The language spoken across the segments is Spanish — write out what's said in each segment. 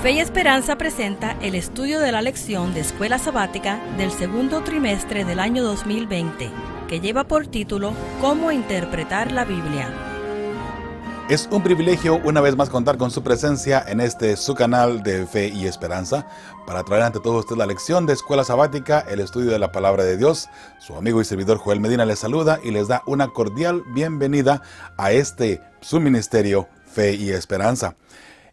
Fe y Esperanza presenta el estudio de la lección de Escuela Sabática del segundo trimestre del año 2020, que lleva por título ¿Cómo interpretar la Biblia? Es un privilegio una vez más contar con su presencia en su canal de Fe y Esperanza para traer ante todos ustedes la lección de Escuela Sabática, el estudio de la Palabra de Dios. Su amigo y servidor Joel Medina les saluda y les da una cordial bienvenida a su ministerio Fe y Esperanza.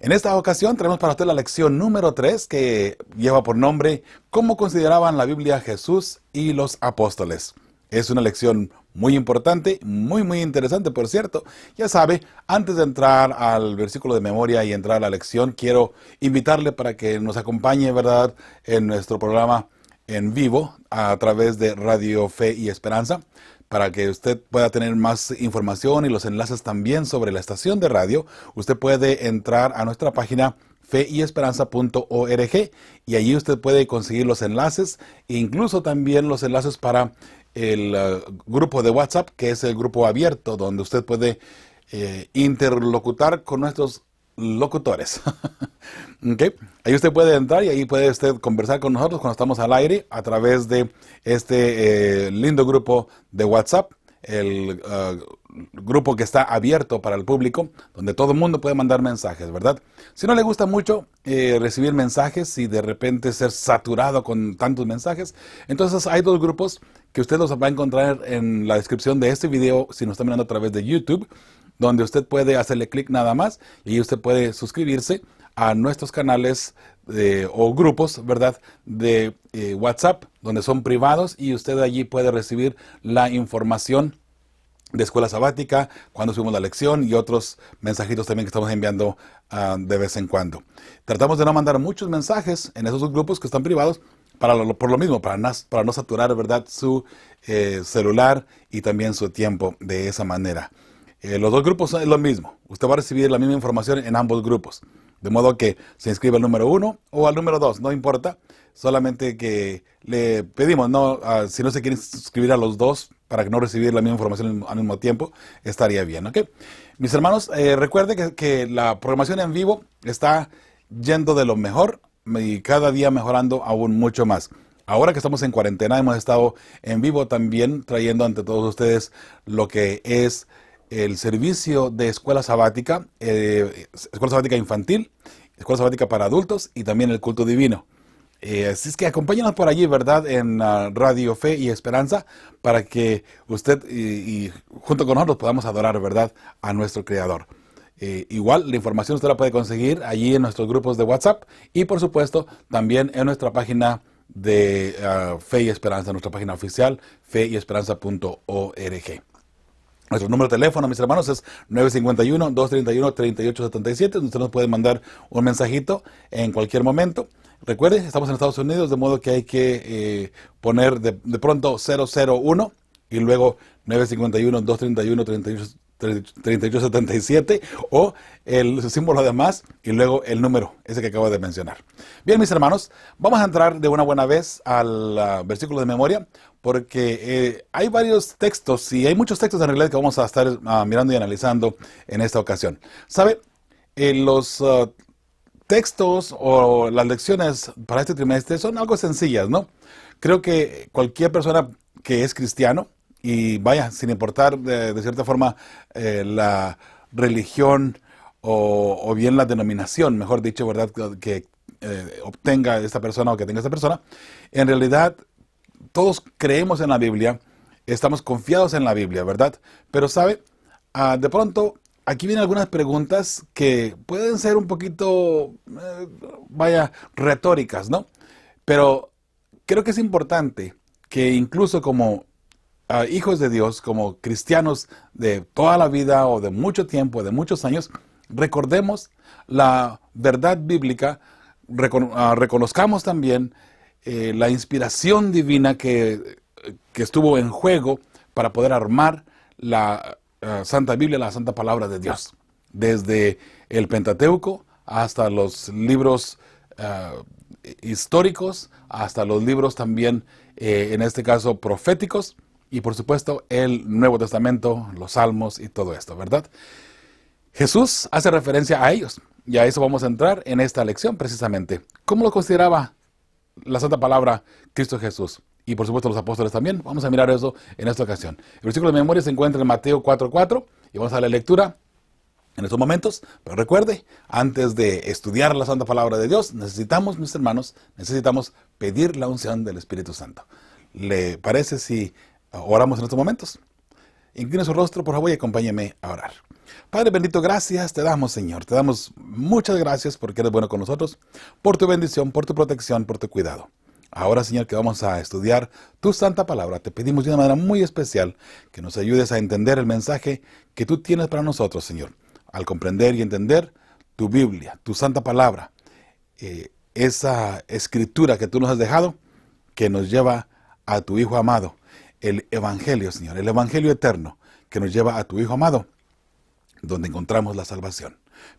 En esta ocasión traemos para usted la lección número 3 que lleva por nombre ¿Cómo consideraban la Biblia Jesús y los apóstoles? Es una lección muy importante, muy interesante, por cierto. Ya sabe, antes de entrar al versículo de memoria y entrar a la lección, quiero invitarle para que nos acompañe, ¿verdad?, en nuestro programa en vivo a través de Radio Fe y Esperanza, para que usted pueda tener más información y los enlaces también sobre la estación de radio. Usted puede entrar a nuestra página feyesperanza.org y allí usted puede conseguir los enlaces e incluso también los enlaces para el grupo de WhatsApp, que es el grupo abierto donde usted puede interlocutar con nuestros locutores. ¿Okay? Ahí usted puede entrar y ahí puede usted conversar con nosotros cuando estamos al aire a través de este lindo grupo de WhatsApp, el grupo que está abierto para el público, donde todo el mundo puede mandar mensajes, ¿verdad? Si no le gusta mucho recibir mensajes y de repente ser saturado con tantos mensajes, entonces hay dos grupos que usted los va a encontrar en la descripción de este video si nos está mirando a través de YouTube, donde usted puede hacerle clic nada más y ahí usted puede suscribirse a nuestros canales o grupos, ¿verdad?, de WhatsApp, donde son privados y usted allí puede recibir la información de Escuela Sabática, cuando subimos la lección y otros mensajitos también que estamos enviando de vez en cuando. Tratamos de no mandar muchos mensajes en esos grupos que están privados por lo mismo, para no saturar, ¿verdad?, su celular y también su tiempo de esa manera. Los dos grupos es lo mismo. Usted va a recibir la misma información en ambos grupos. De modo que se inscribe al número 1 o al número 2, no importa. Solamente que le pedimos, si no se quiere suscribir a los dos para que no recibir la misma información al mismo tiempo, estaría bien, ¿ok? Mis hermanos, recuerde que la programación en vivo está yendo de lo mejor y cada día mejorando aún mucho más. Ahora que estamos en cuarentena, hemos estado en vivo también trayendo ante todos ustedes lo que es el servicio de escuela sabática infantil, escuela sabática para adultos y también el culto divino. Así es que acompáñanos por allí, ¿verdad?, en Radio Fe y Esperanza, para que usted y junto con nosotros podamos adorar, ¿verdad?, a nuestro Creador. Igual, la información usted la puede conseguir allí en nuestros grupos de WhatsApp y, por supuesto, también en nuestra página de Fe y Esperanza, nuestra página oficial, feyesperanza.org. Nuestro número de teléfono, mis hermanos, es 951-231-3877. Usted nos puede mandar un mensajito en cualquier momento. Recuerde, estamos en Estados Unidos, de modo que hay que poner de pronto 001 y luego 951-231-3877 o el símbolo de más y luego el número, ese que acabo de mencionar. Bien, mis hermanos, vamos a entrar de una buena vez al versículo de memoria, porque hay varios textos y hay muchos textos en realidad que vamos a estar mirando y analizando en esta ocasión. ¿Sabe? Los textos o las lecciones para este trimestre son algo sencillas, ¿no? Creo que cualquier persona que es cristiano, y vaya, sin importar de cierta forma la religión o bien la denominación, mejor dicho, ¿verdad?, que obtenga esta persona o que tenga esta persona, en realidad todos creemos en la Biblia, estamos confiados en la Biblia, ¿verdad? Pero, ¿sabe? De pronto, aquí vienen algunas preguntas que pueden ser un poquito, retóricas, ¿no? Pero creo que es importante que incluso como hijos de Dios, como cristianos de toda la vida o de mucho tiempo, de muchos años, recordemos la verdad bíblica, reconozcamos también la inspiración divina que estuvo en juego para poder armar la Santa Biblia, la Santa Palabra de Dios. Desde el Pentateuco hasta los libros históricos, hasta los libros también, en este caso, proféticos, y por supuesto el Nuevo Testamento, los Salmos y todo esto, ¿verdad? Jesús hace referencia a ellos. y a eso vamos a entrar en esta lección precisamente. ¿Cómo lo consideraba la Santa Palabra Cristo Jesús? Y por supuesto los apóstoles también. Vamos a mirar eso en esta ocasión. El versículo de memoria se encuentra en Mateo 4:4 y vamos a la lectura en estos momentos. Pero recuerde, antes de estudiar la Santa Palabra de Dios, necesitamos, mis hermanos, pedir la unción del Espíritu Santo. ¿Le parece si oramos en estos momentos? Incline su rostro, por favor, y acompáñeme a orar. Padre bendito, gracias te damos, Señor. Te damos muchas gracias porque eres bueno con nosotros, por tu bendición, por tu protección, por tu cuidado. Ahora, Señor, que vamos a estudiar tu santa palabra, te pedimos de una manera muy especial que nos ayudes a entender el mensaje que tú tienes para nosotros, Señor. Al comprender y entender tu Biblia, tu santa palabra, esa escritura que tú nos has dejado, que nos lleva a tu Hijo amado, el Evangelio, Señor, el Evangelio eterno, que nos lleva a tu Hijo amado, donde encontramos la salvación.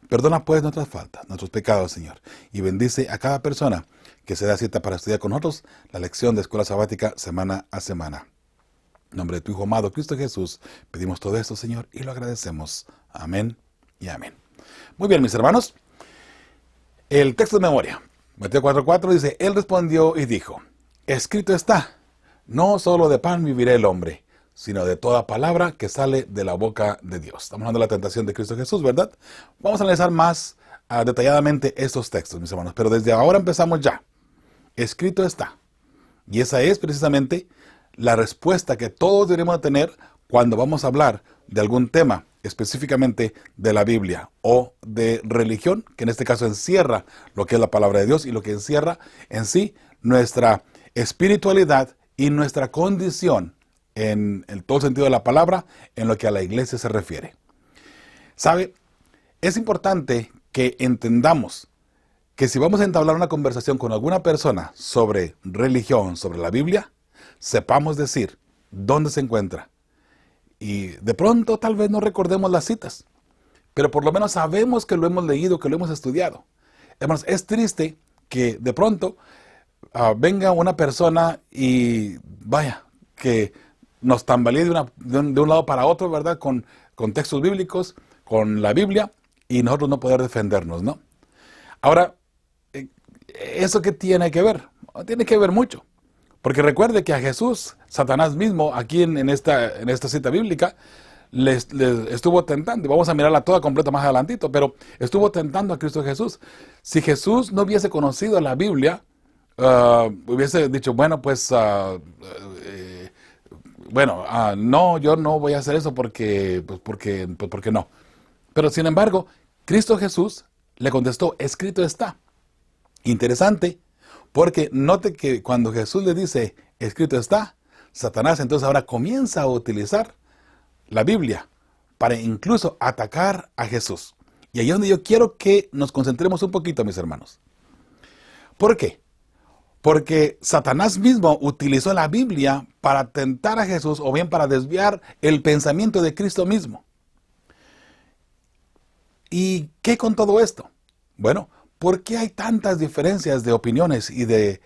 Perdona pues nuestras faltas, nuestros pecados, Señor, y bendice a cada persona que se da cita para estudiar con nosotros la lección de Escuela Sabática semana a semana. En nombre de tu Hijo amado, Cristo Jesús, pedimos todo esto, Señor, y lo agradecemos. Amén y amén. Muy bien, mis hermanos, el texto de memoria. Mateo 4:4 dice, Él respondió y dijo, escrito está, no solo de pan vivirá el hombre, sino de toda palabra que sale de la boca de Dios. Estamos hablando de la tentación de Cristo Jesús, ¿verdad? Vamos a analizar más detalladamente estos textos, mis hermanos, pero desde ahora empezamos ya. Escrito está. Y esa es precisamente la respuesta que todos deberíamos tener cuando vamos a hablar de algún tema, específicamente de la Biblia o de religión, que en este caso encierra lo que es la palabra de Dios y lo que encierra en sí nuestra espiritualidad y nuestra condición en todo el sentido de la palabra, en lo que a la iglesia se refiere. ¿Sabe? Es importante que entendamos que si vamos a entablar una conversación con alguna persona sobre religión, sobre la Biblia, sepamos decir dónde se encuentra. Y de pronto tal vez no recordemos las citas, pero por lo menos sabemos que lo hemos leído, que lo hemos estudiado. Hermanos, es triste que de pronto venga una persona y vaya, que nos tambalee de un lado para otro, ¿verdad? Con textos bíblicos, con la Biblia, y nosotros no poder defendernos, ¿no? Ahora, ¿eso qué tiene que ver? Tiene que ver mucho. Porque recuerde que a Jesús, Satanás mismo, aquí en esta cita bíblica, le estuvo tentando. Y vamos a mirarla toda completa más adelantito, pero estuvo tentando a Cristo Jesús. Si Jesús no hubiese conocido la Biblia, hubiese dicho, bueno, pues, no, yo no voy a hacer eso porque no. Pero sin embargo, Cristo Jesús le contestó, escrito está. Interesante, porque note que cuando Jesús le dice, escrito está, Satanás entonces ahora comienza a utilizar la Biblia para incluso atacar a Jesús. Y ahí es donde yo quiero que nos concentremos un poquito, mis hermanos. ¿Por qué? Porque Satanás mismo utilizó la Biblia para tentar a Jesús o bien para desviar el pensamiento de Cristo mismo. ¿Y qué con todo esto? Bueno, ¿por qué hay tantas diferencias de opiniones y de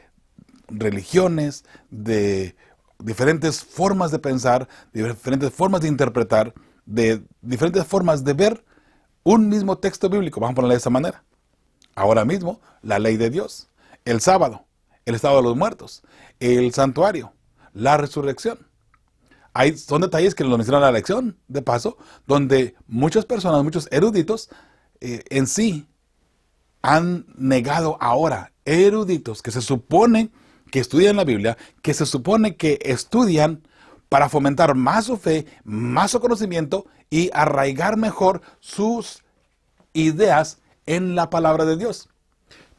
religiones, de diferentes formas de pensar, de diferentes formas de interpretar, de diferentes formas de ver un mismo texto bíblico? Vamos a ponerlo de esa manera. Ahora mismo, la ley de Dios, el sábado, el estado de los muertos, el santuario, la resurrección. Son detalles que lo mencionan en la lección, de paso, donde muchas personas, muchos eruditos, en sí, han negado ahora, eruditos que se supone que estudian la Biblia, que se supone que estudian para fomentar más su fe, más su conocimiento y arraigar mejor sus ideas en la palabra de Dios.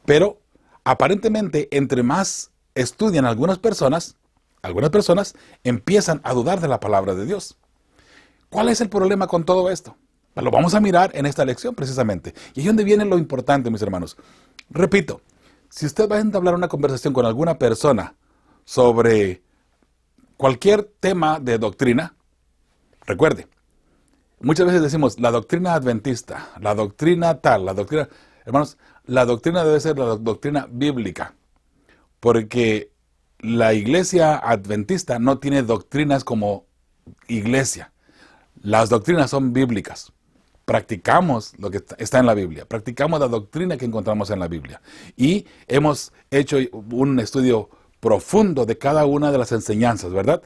Pero aparentemente, entre más estudian algunas personas empiezan a dudar de la palabra de Dios. ¿Cuál es el problema con todo esto? Lo vamos a mirar en esta lección precisamente. Y ahí es donde viene lo importante, mis hermanos. Repito, si usted va a entablar una conversación con alguna persona sobre cualquier tema de doctrina, recuerde, muchas veces decimos la doctrina adventista, la doctrina tal, la doctrina... Hermanos, la doctrina debe ser la doctrina bíblica, porque la iglesia adventista no tiene doctrinas como iglesia. Las doctrinas son bíblicas. practicamos lo que está en la Biblia, practicamos la doctrina que encontramos en la Biblia. Y hemos hecho un estudio profundo de cada una de las enseñanzas, ¿verdad?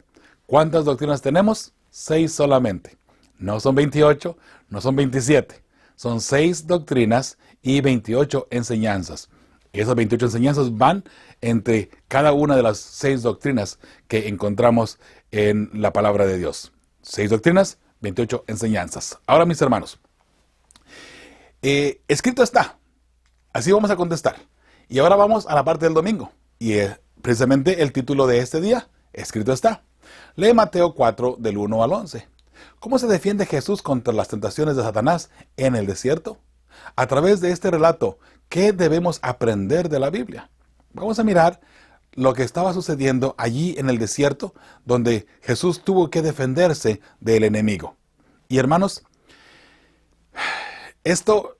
¿Cuántas doctrinas tenemos? 6 solamente. No son 28, no son 27. Son 6 doctrinas y 28 enseñanzas. Esas 28 enseñanzas van entre cada una de las 6 doctrinas que encontramos en la palabra de Dios. 6 doctrinas, 28 enseñanzas. Ahora, mis hermanos, escrito está. Así vamos a contestar. Y ahora vamos a la parte del domingo. Y precisamente el título de este día, escrito está. Lee Mateo 4 del 1 al 11. ¿Cómo se defiende Jesús contra las tentaciones de Satanás en el desierto? A través de este relato, ¿qué debemos aprender de la Biblia? Vamos a mirar lo que estaba sucediendo allí en el desierto, donde Jesús tuvo que defenderse del enemigo. Y hermanos, esto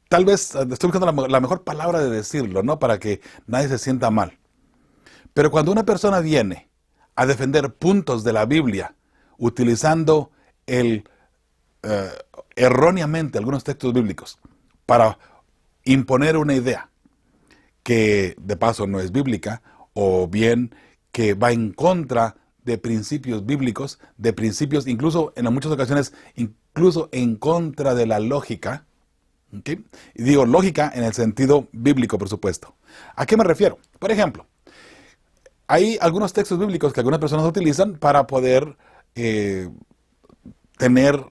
tal vez estoy buscando la mejor palabra de decirlo, ¿no? Para que nadie se sienta mal. Pero cuando una persona viene a defender puntos de la Biblia, utilizando erróneamente algunos textos bíblicos para imponer una idea que de paso no es bíblica, o bien que va en contra de principios bíblicos, de principios incluso en muchas ocasiones, incluso en contra de la lógica, ¿okay? Y digo lógica en el sentido bíblico, por supuesto. ¿A qué me refiero? Por ejemplo, hay algunos textos bíblicos que algunas personas utilizan para poder tener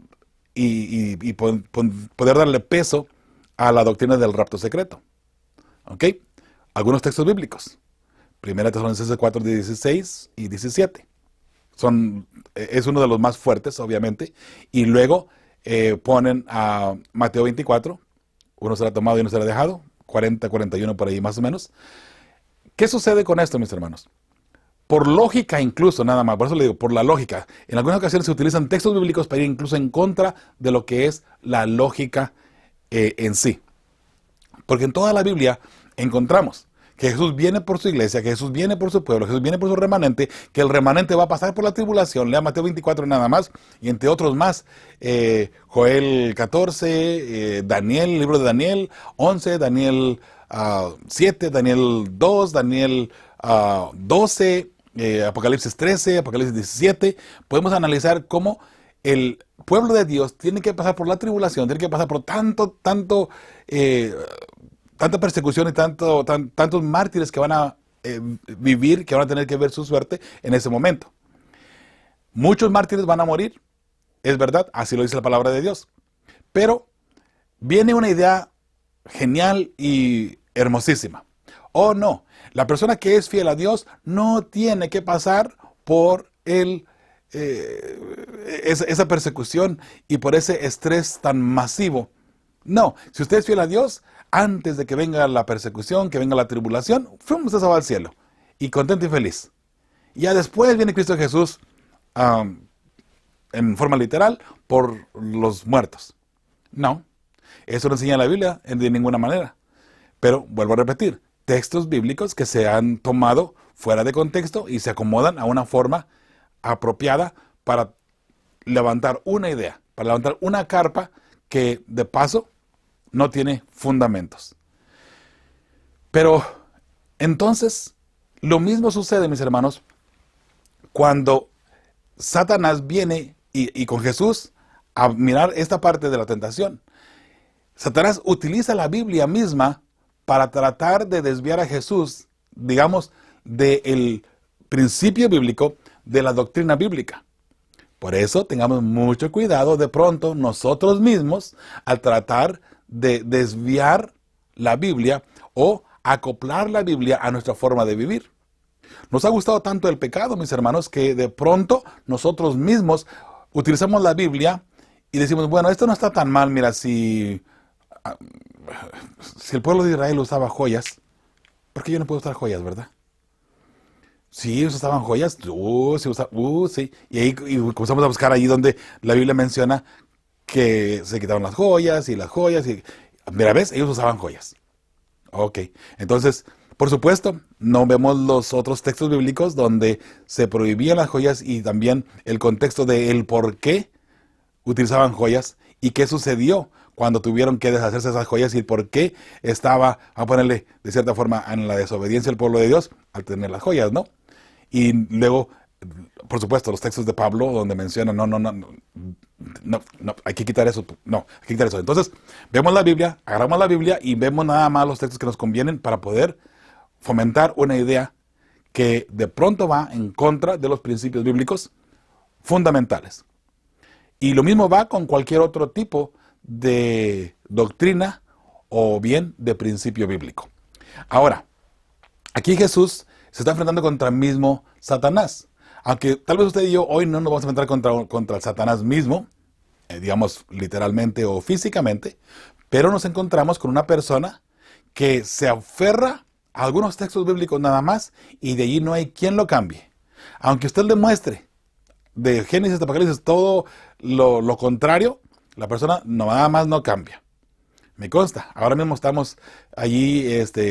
y poder darle peso a la doctrina del rapto secreto. ¿Ok? Algunos textos bíblicos. 1 Tesalonicenses 4, 16 y 17. Es uno de los más fuertes, obviamente. Y luego ponen a Mateo 24. Uno será tomado y uno será dejado. 40, 41 por ahí más o menos. ¿Qué sucede con esto, mis hermanos? Por lógica incluso, nada más, por eso le digo, por la lógica. En algunas ocasiones se utilizan textos bíblicos para ir incluso en contra de lo que es la lógica en sí. Porque en toda la Biblia encontramos que Jesús viene por su iglesia, que Jesús viene por su pueblo, Jesús viene por su remanente, que el remanente va a pasar por la tribulación. Lea Mateo 24 nada más, y entre otros más, Joel 14, Daniel, el libro de Daniel 11, Daniel 7, Daniel 2, Daniel 12, Apocalipsis 13, Apocalipsis 17. Podemos analizar cómo el pueblo de Dios tiene que pasar por la tribulación, tiene que pasar por tanta persecución y tantos mártires que van a vivir, que van a tener que ver su suerte en ese momento. Muchos mártires van a morir, es verdad, así lo dice la palabra de Dios. Pero viene una idea genial y hermosísima. Oh, no, la persona que es fiel a Dios no tiene que pasar por esa persecución y por ese estrés tan masivo. No, si usted es fiel a Dios, antes de que venga la persecución, que venga la tribulación, usted se va al cielo y contento y feliz. Y ya después viene Cristo Jesús en forma literal por los muertos. No, eso no enseña la Biblia de ninguna manera. Pero vuelvo a repetir, textos bíblicos que se han tomado fuera de contexto y se acomodan a una forma apropiada para levantar una idea, para levantar una carpa que de paso no tiene fundamentos. Pero entonces, lo mismo sucede, mis hermanos, cuando Satanás viene y con Jesús a mirar esta parte de la tentación. Satanás utiliza la Biblia misma para tratar de desviar a Jesús, digamos, del principio bíblico, de la doctrina bíblica. Por eso tengamos mucho cuidado de pronto nosotros mismos al tratar de desviar la Biblia o acoplar la Biblia a nuestra forma de vivir. Nos ha gustado tanto el pecado, mis hermanos, que de pronto nosotros mismos utilizamos la Biblia y decimos, bueno, esto no está tan mal, mira, si el pueblo de Israel usaba joyas, ¿por qué yo no puedo usar joyas, verdad? Sí, usaban joyas, sí. Y ahí comenzamos a buscar ahí donde la Biblia menciona que se quitaron las joyas. Mira, ¿ves? Ellos usaban joyas. Ok, entonces, por supuesto, no vemos los otros textos bíblicos donde se prohibían las joyas y también el contexto de el por qué utilizaban joyas ¿Y qué sucedió cuando tuvieron que deshacerse de esas joyas y por qué estaba, vamos a ponerle de cierta forma, en la desobediencia del pueblo de Dios al tener las joyas, ¿no? Y luego, por supuesto, los textos de Pablo donde menciona, no, hay que quitar eso, no, hay que quitar eso. Entonces, vemos la Biblia, agarramos la Biblia y vemos nada más los textos que nos convienen para poder fomentar una idea que de pronto va en contra de los principios bíblicos fundamentales. Y lo mismo va con cualquier otro tipo de doctrina o bien de principio bíblico. Ahora, aquí Jesús se está enfrentando contra el mismo Satanás. Aunque tal vez usted y yo hoy no nos vamos a enfrentar contra el Satanás mismo, digamos literalmente o físicamente, pero nos encontramos con una persona que se aferra a algunos textos bíblicos nada más y de allí no hay quien lo cambie. Aunque usted le muestre de Génesis a Apocalipsis todo lo contrario, la persona nada más no cambia. Me consta. Ahora mismo estamos allí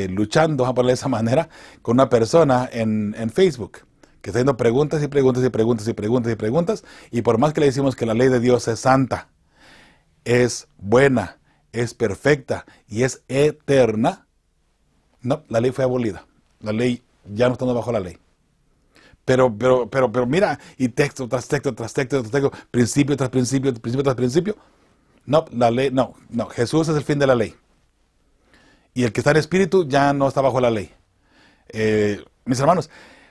luchando, vamos a ponerlo de esa manera, con una persona en Facebook que está haciendo preguntas y preguntas y preguntas y preguntas y preguntas, y por más que le decimos que la ley de Dios es santa, es buena, es perfecta y es eterna, no, la ley fue abolida. La ley ya no estamos bajo la ley. Pero mira, y texto tras texto tras texto tras texto, principio tras principio, principio tras principio. No, la ley, no, Jesús es el fin de la ley. Y el que está en espíritu ya no está bajo la ley. Mis hermanos,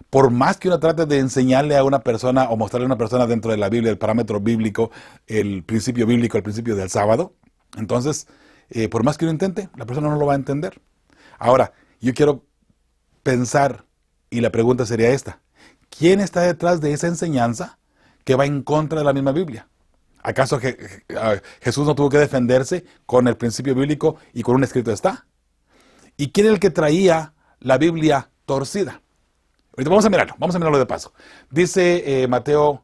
por más que uno trate de enseñarle a una persona o mostrarle a una persona dentro de la Biblia el parámetro bíblico, el principio bíblico, el principio del sábado, entonces, por más que uno intente, la persona no lo va a entender. Ahora, yo quiero pensar, y la pregunta sería esta: ¿quién está detrás de esa enseñanza que va en contra de la misma Biblia? ¿Acaso Jesús no tuvo que defenderse con el principio bíblico y con un escrito está? ¿Y quién es el que traía la Biblia torcida? Ahorita vamos a mirarlo de paso. Dice Mateo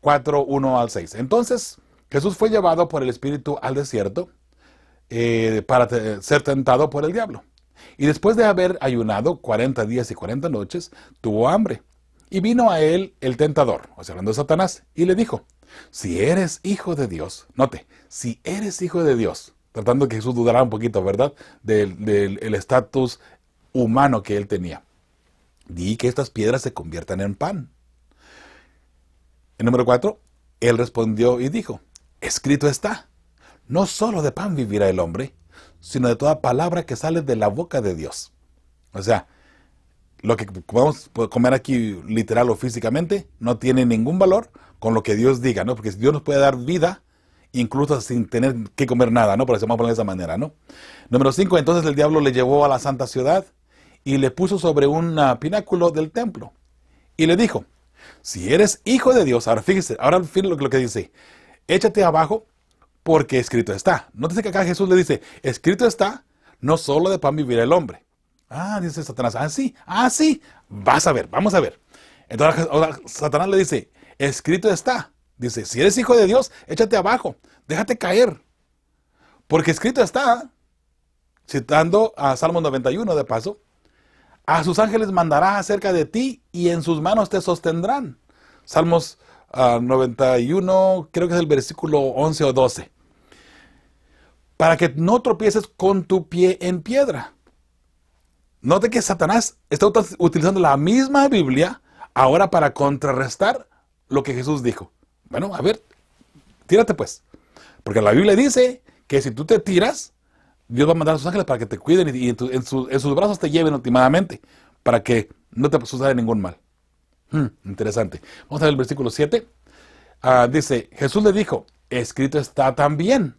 4, 1 al 6. Entonces Jesús fue llevado por el Espíritu al desierto para ser tentado por el diablo. Y después de haber ayunado 40 días y 40 noches, tuvo hambre. Y vino a él el tentador, o sea, hablando de Satanás, y le dijo: si eres hijo de Dios, note, si eres hijo de Dios, tratando que Jesús dudara un poquito, ¿verdad?, del estatus humano que él tenía. Di que estas piedras se conviertan en pan. El número 4, él respondió y dijo: escrito está, no solo de pan vivirá el hombre, sino de toda palabra que sale de la boca de Dios. O sea, lo que podemos comer aquí literal o físicamente no tiene ningún valor con lo que Dios diga, ¿no? Porque Dios nos puede dar vida incluso sin tener que comer nada, ¿no? Por eso vamos a poner de esa manera, ¿no? Número 5, entonces el diablo le llevó a la santa ciudad y le puso sobre un pináculo del templo y le dijo: si eres hijo de Dios, ahora fíjese lo que dice: échate abajo porque escrito está. Nótese que acá Jesús le dice: escrito está, no solo de pan vivirá el hombre. Ah, dice Satanás, sí, vas a ver, vamos a ver. Entonces ahora Satanás le dice: escrito está. Dice: si eres hijo de Dios, échate abajo, déjate caer. Porque escrito está, citando a Salmo 91 de paso: a sus ángeles mandará acerca de ti y en sus manos te sostendrán. Salmos 91, creo que es el versículo 11 o 12. Para que no tropieces con tu pie en piedra. Note que Satanás está utilizando la misma Biblia ahora para contrarrestar lo que Jesús dijo. Bueno, a ver, tírate pues. Porque la Biblia dice que si tú te tiras, Dios va a mandar a sus ángeles para que te cuiden y en sus brazos te lleven últimamente, para que no te suceda ningún mal. Interesante. Vamos a ver el versículo 7. Dice: Jesús le dijo: escrito está también,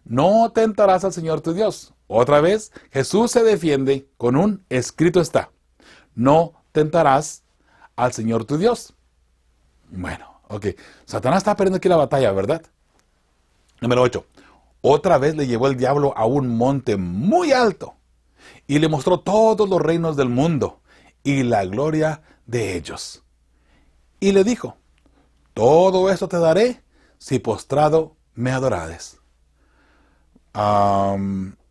no tentarás al Señor tu Dios. Otra vez, Jesús se defiende con un escrito está, no tentarás al Señor tu Dios. Bueno, ok. Satanás está perdiendo aquí la batalla, ¿verdad? Número 8. Otra vez le llevó el diablo a un monte muy alto y le mostró todos los reinos del mundo y la gloria de ellos. Y le dijo: todo esto te daré si postrado me adorares.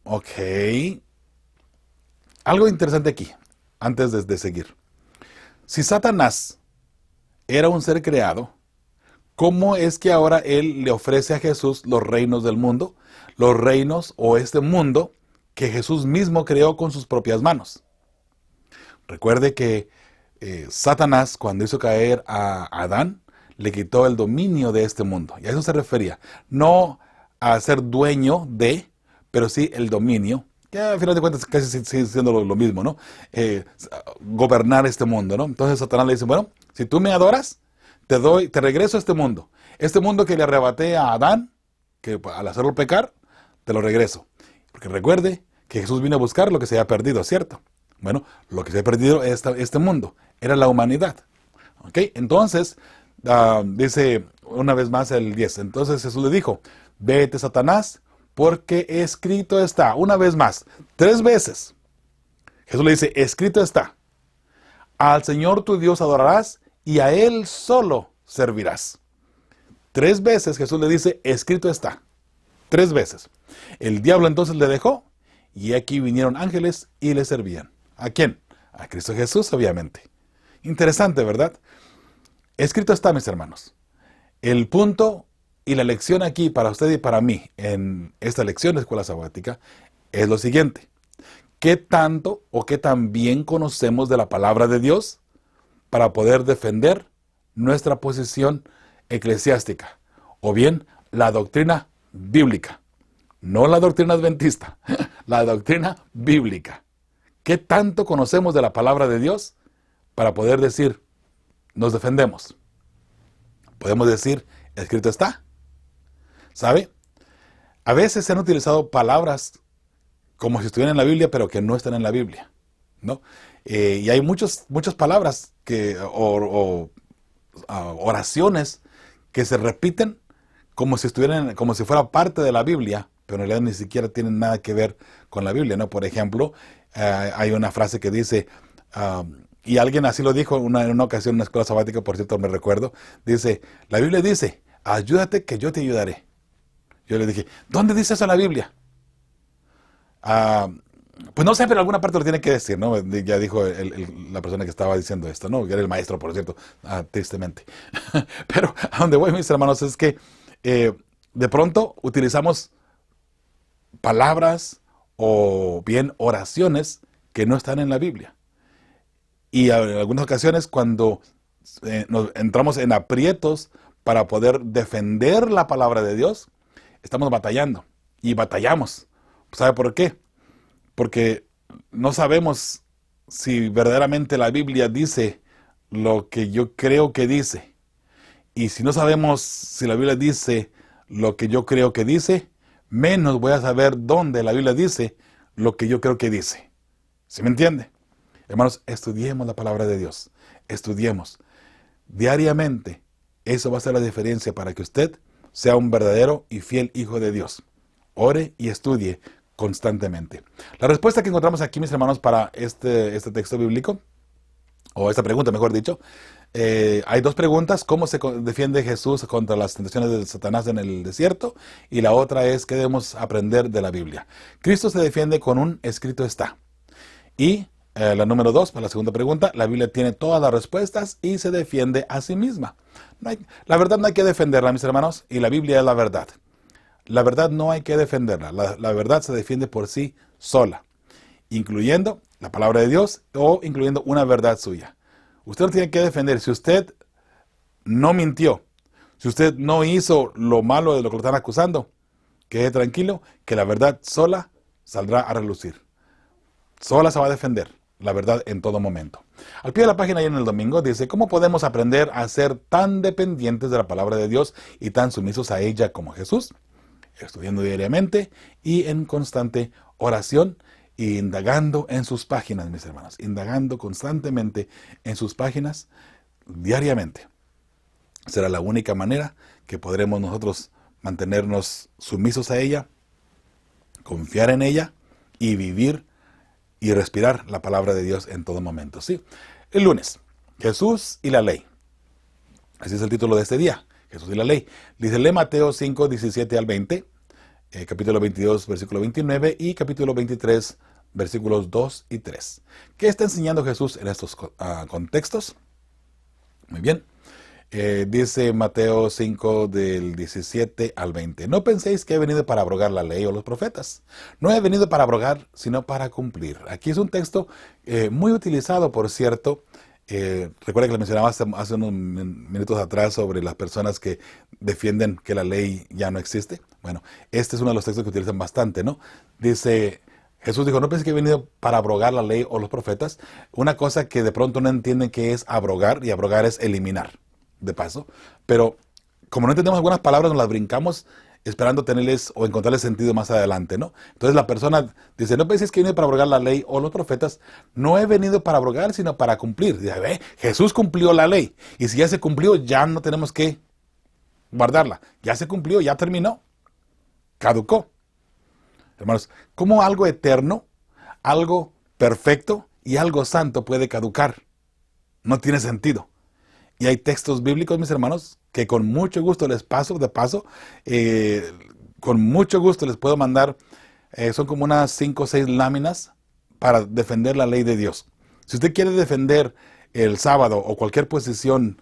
Ok. Algo interesante aquí, antes de seguir. Si Satanás era un ser creado, ¿Cómo es que ahora él le ofrece a Jesús los reinos del mundo? Los reinos o este mundo que Jesús mismo creó con sus propias manos. Recuerde que Satanás, cuando hizo caer a Adán, le quitó el dominio de este mundo. Y a eso se refería. No a ser dueño de, pero sí el dominio. Que al final de cuentas casi sigue siendo lo mismo, ¿no? Gobernar este mundo, ¿no? Entonces Satanás le dice, bueno, si tú me adoras, te regreso a este mundo. Este mundo que le arrebaté a Adán, que al hacerlo pecar, te lo regreso. Porque recuerde que Jesús vino a buscar lo que se había perdido, ¿cierto? Bueno, lo que se había perdido es este mundo, era la humanidad. ¿Ok? Entonces, dice una vez más el 10. Entonces Jesús le dijo, vete, Satanás, porque escrito está. Una vez más, 3 veces. Jesús le dice, escrito está. Al Señor tu Dios adorarás y a Él solo servirás. 3 veces Jesús le dice, escrito está. 3 veces. El diablo entonces le dejó y aquí vinieron ángeles y le servían. ¿A quién? A Cristo Jesús, obviamente. Interesante, ¿verdad? Escrito está, mis hermanos. El punto y la lección aquí para usted y para mí en esta lección de Escuela Sabática es lo siguiente. ¿Qué tanto o qué tan bien conocemos de la palabra de Dios para poder defender nuestra posición eclesiástica? O bien, la doctrina bíblica. No la doctrina adventista, la doctrina bíblica. ¿Qué tanto conocemos de la palabra de Dios para poder decir, nos defendemos? Podemos decir, escrito está. ¿Sabe? A veces se han utilizado palabras como si estuvieran en la Biblia, pero que no están en la Biblia, ¿no? Y hay muchas palabras oraciones que se repiten como si fuera parte de la Biblia, pero en realidad ni siquiera tienen nada que ver con la Biblia, ¿no? Por ejemplo, hay una frase que dice, y alguien así lo dijo en una ocasión en una escuela sabática, por cierto, me recuerdo, dice, la Biblia dice, ayúdate que yo te ayudaré. Yo le dije, ¿dónde dice eso en la Biblia? Pues no sé, pero alguna parte lo tiene que decir, ¿no? Ya dijo la persona que estaba diciendo esto, ¿no? Era el maestro, por cierto, tristemente. Pero a donde voy, mis hermanos, es que de pronto utilizamos palabras o bien oraciones que no están en la Biblia. Y en algunas ocasiones cuando nos entramos en aprietos para poder defender la palabra de Dios, estamos batallando y batallamos. ¿Sabe por qué? Porque no sabemos si verdaderamente la Biblia dice lo que yo creo que dice. Y si no sabemos si la Biblia dice lo que yo creo que dice, menos voy a saber dónde la Biblia dice lo que yo creo que dice. ¿Sí me entiende? Hermanos, estudiemos la palabra de Dios. Estudiemos diariamente. Eso va a ser la diferencia para que usted sea un verdadero y fiel hijo de Dios. Ore y estudie constantemente. La respuesta que encontramos aquí, mis hermanos, para este texto bíblico, o esta pregunta, mejor dicho, hay 2 preguntas. ¿Cómo se defiende Jesús contra las tentaciones de Satanás en el desierto? Y la otra es, ¿qué debemos aprender de la Biblia? Cristo se defiende con un escrito está. Y la número 2, para la segunda pregunta, la Biblia tiene todas las respuestas y se defiende a sí misma. La verdad no hay que defenderla, mis hermanos, y la Biblia es la verdad. La verdad no hay que defenderla. La verdad se defiende por sí sola, incluyendo la palabra de Dios o incluyendo una verdad suya. Usted no tiene que defender. Si usted no mintió, si usted no hizo lo malo de lo que lo están acusando, quede tranquilo que la verdad sola saldrá a relucir. Sola se va a defender la verdad en todo momento. Al pie de la página ahí en el domingo dice, ¿cómo podemos aprender a ser tan dependientes de la palabra de Dios y tan sumisos a ella como Jesús? Estudiando diariamente y en constante oración y indagando en sus páginas, mis hermanos. Indagando constantemente en sus páginas diariamente. Será la única manera que podremos nosotros mantenernos sumisos a ella, confiar en ella y vivir y respirar la palabra de Dios en todo momento. ¿Sí? El lunes, Jesús y la ley. Así es el título de este día. Jesús y la ley. Dice, lee Mateo 5, 17 al 20, capítulo 22, versículo 29 y capítulo 23, versículos 2 y 3. ¿Qué está enseñando Jesús en estos contextos? Muy bien. Dice Mateo 5 del 17 al 20. No penséis que he venido para abrogar la ley o los profetas. No he venido para abrogar, sino para cumplir. Aquí es un texto muy utilizado, por cierto. Recuerda que le mencionaba hace unos minutos atrás sobre las personas que defienden que la ley ya no existe. Bueno, este es uno de los textos que utilizan bastante, ¿no? Dice, Jesús dijo, no pensé que he venido para abrogar la ley o los profetas. Una cosa que de pronto no entienden que es abrogar, y abrogar es eliminar, de paso. Pero como no entendemos algunas palabras, nos las brincamos esperando tenerles o encontrarles sentido más adelante, ¿no? Entonces la persona dice, no penséis que he venido para abrogar la ley o los profetas. No he venido para abrogar, sino para cumplir. Dice, ve, Jesús cumplió la ley. Y si ya se cumplió, ya no tenemos que guardarla. Ya se cumplió, ya terminó. Caducó. Hermanos, ¿cómo algo eterno, algo perfecto y algo santo puede caducar? No tiene sentido. Y hay textos bíblicos, mis hermanos, que con mucho gusto les paso, con mucho gusto les puedo mandar, son como unas 5 o 6 láminas para defender la ley de Dios. Si usted quiere defender el sábado o cualquier posición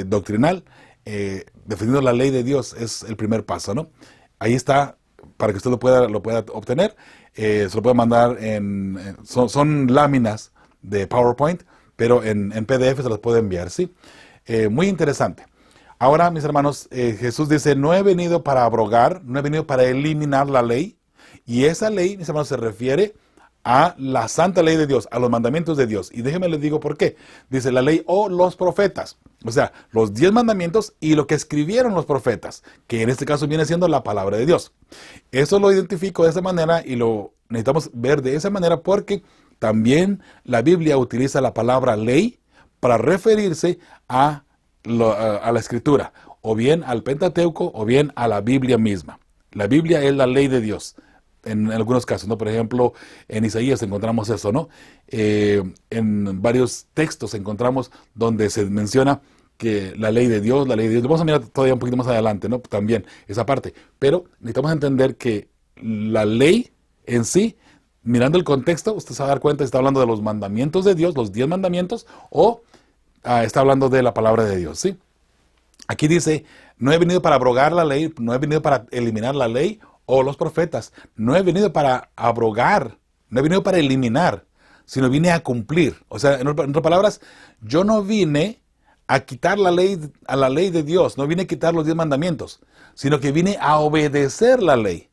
doctrinal, defendiendo la ley de Dios es el primer paso, ¿no? Ahí está, para que usted lo pueda obtener. Se lo puede mandar son láminas de PowerPoint, pero en PDF se las puede enviar, ¿sí? Muy interesante. Ahora, mis hermanos, Jesús dice, no he venido para abrogar, no he venido para eliminar la ley. Y esa ley, mis hermanos, se refiere a la santa ley de Dios, a los mandamientos de Dios. Y déjenme les digo por qué. Dice la ley o los profetas. O sea, los 10 mandamientos y lo que escribieron los profetas, que en este caso viene siendo la palabra de Dios. Eso lo identifico de esa manera y lo necesitamos ver de esa manera porque también la Biblia utiliza la palabra ley para referirse a la Escritura, o bien al Pentateuco, o bien a la Biblia misma. La Biblia es la ley de Dios, en algunos casos, ¿no? Por ejemplo, en Isaías encontramos eso, ¿no? En varios textos encontramos donde se menciona que la ley de Dios, lo vamos a mirar todavía un poquito más adelante, ¿no? También esa parte. Pero necesitamos entender que la ley en sí, mirando el contexto, usted se va a dar cuenta, está hablando de los mandamientos de Dios, los 10 mandamientos, o está hablando de la palabra de Dios, ¿sí? Aquí dice, no he venido para abrogar la ley, no he venido para eliminar la ley o los profetas. No he venido para abrogar, no he venido para eliminar, sino vine a cumplir. O sea, en otras palabras, yo no vine a quitar la ley, a la ley de Dios, no vine a quitar los 10 mandamientos, sino que vine a obedecer la ley.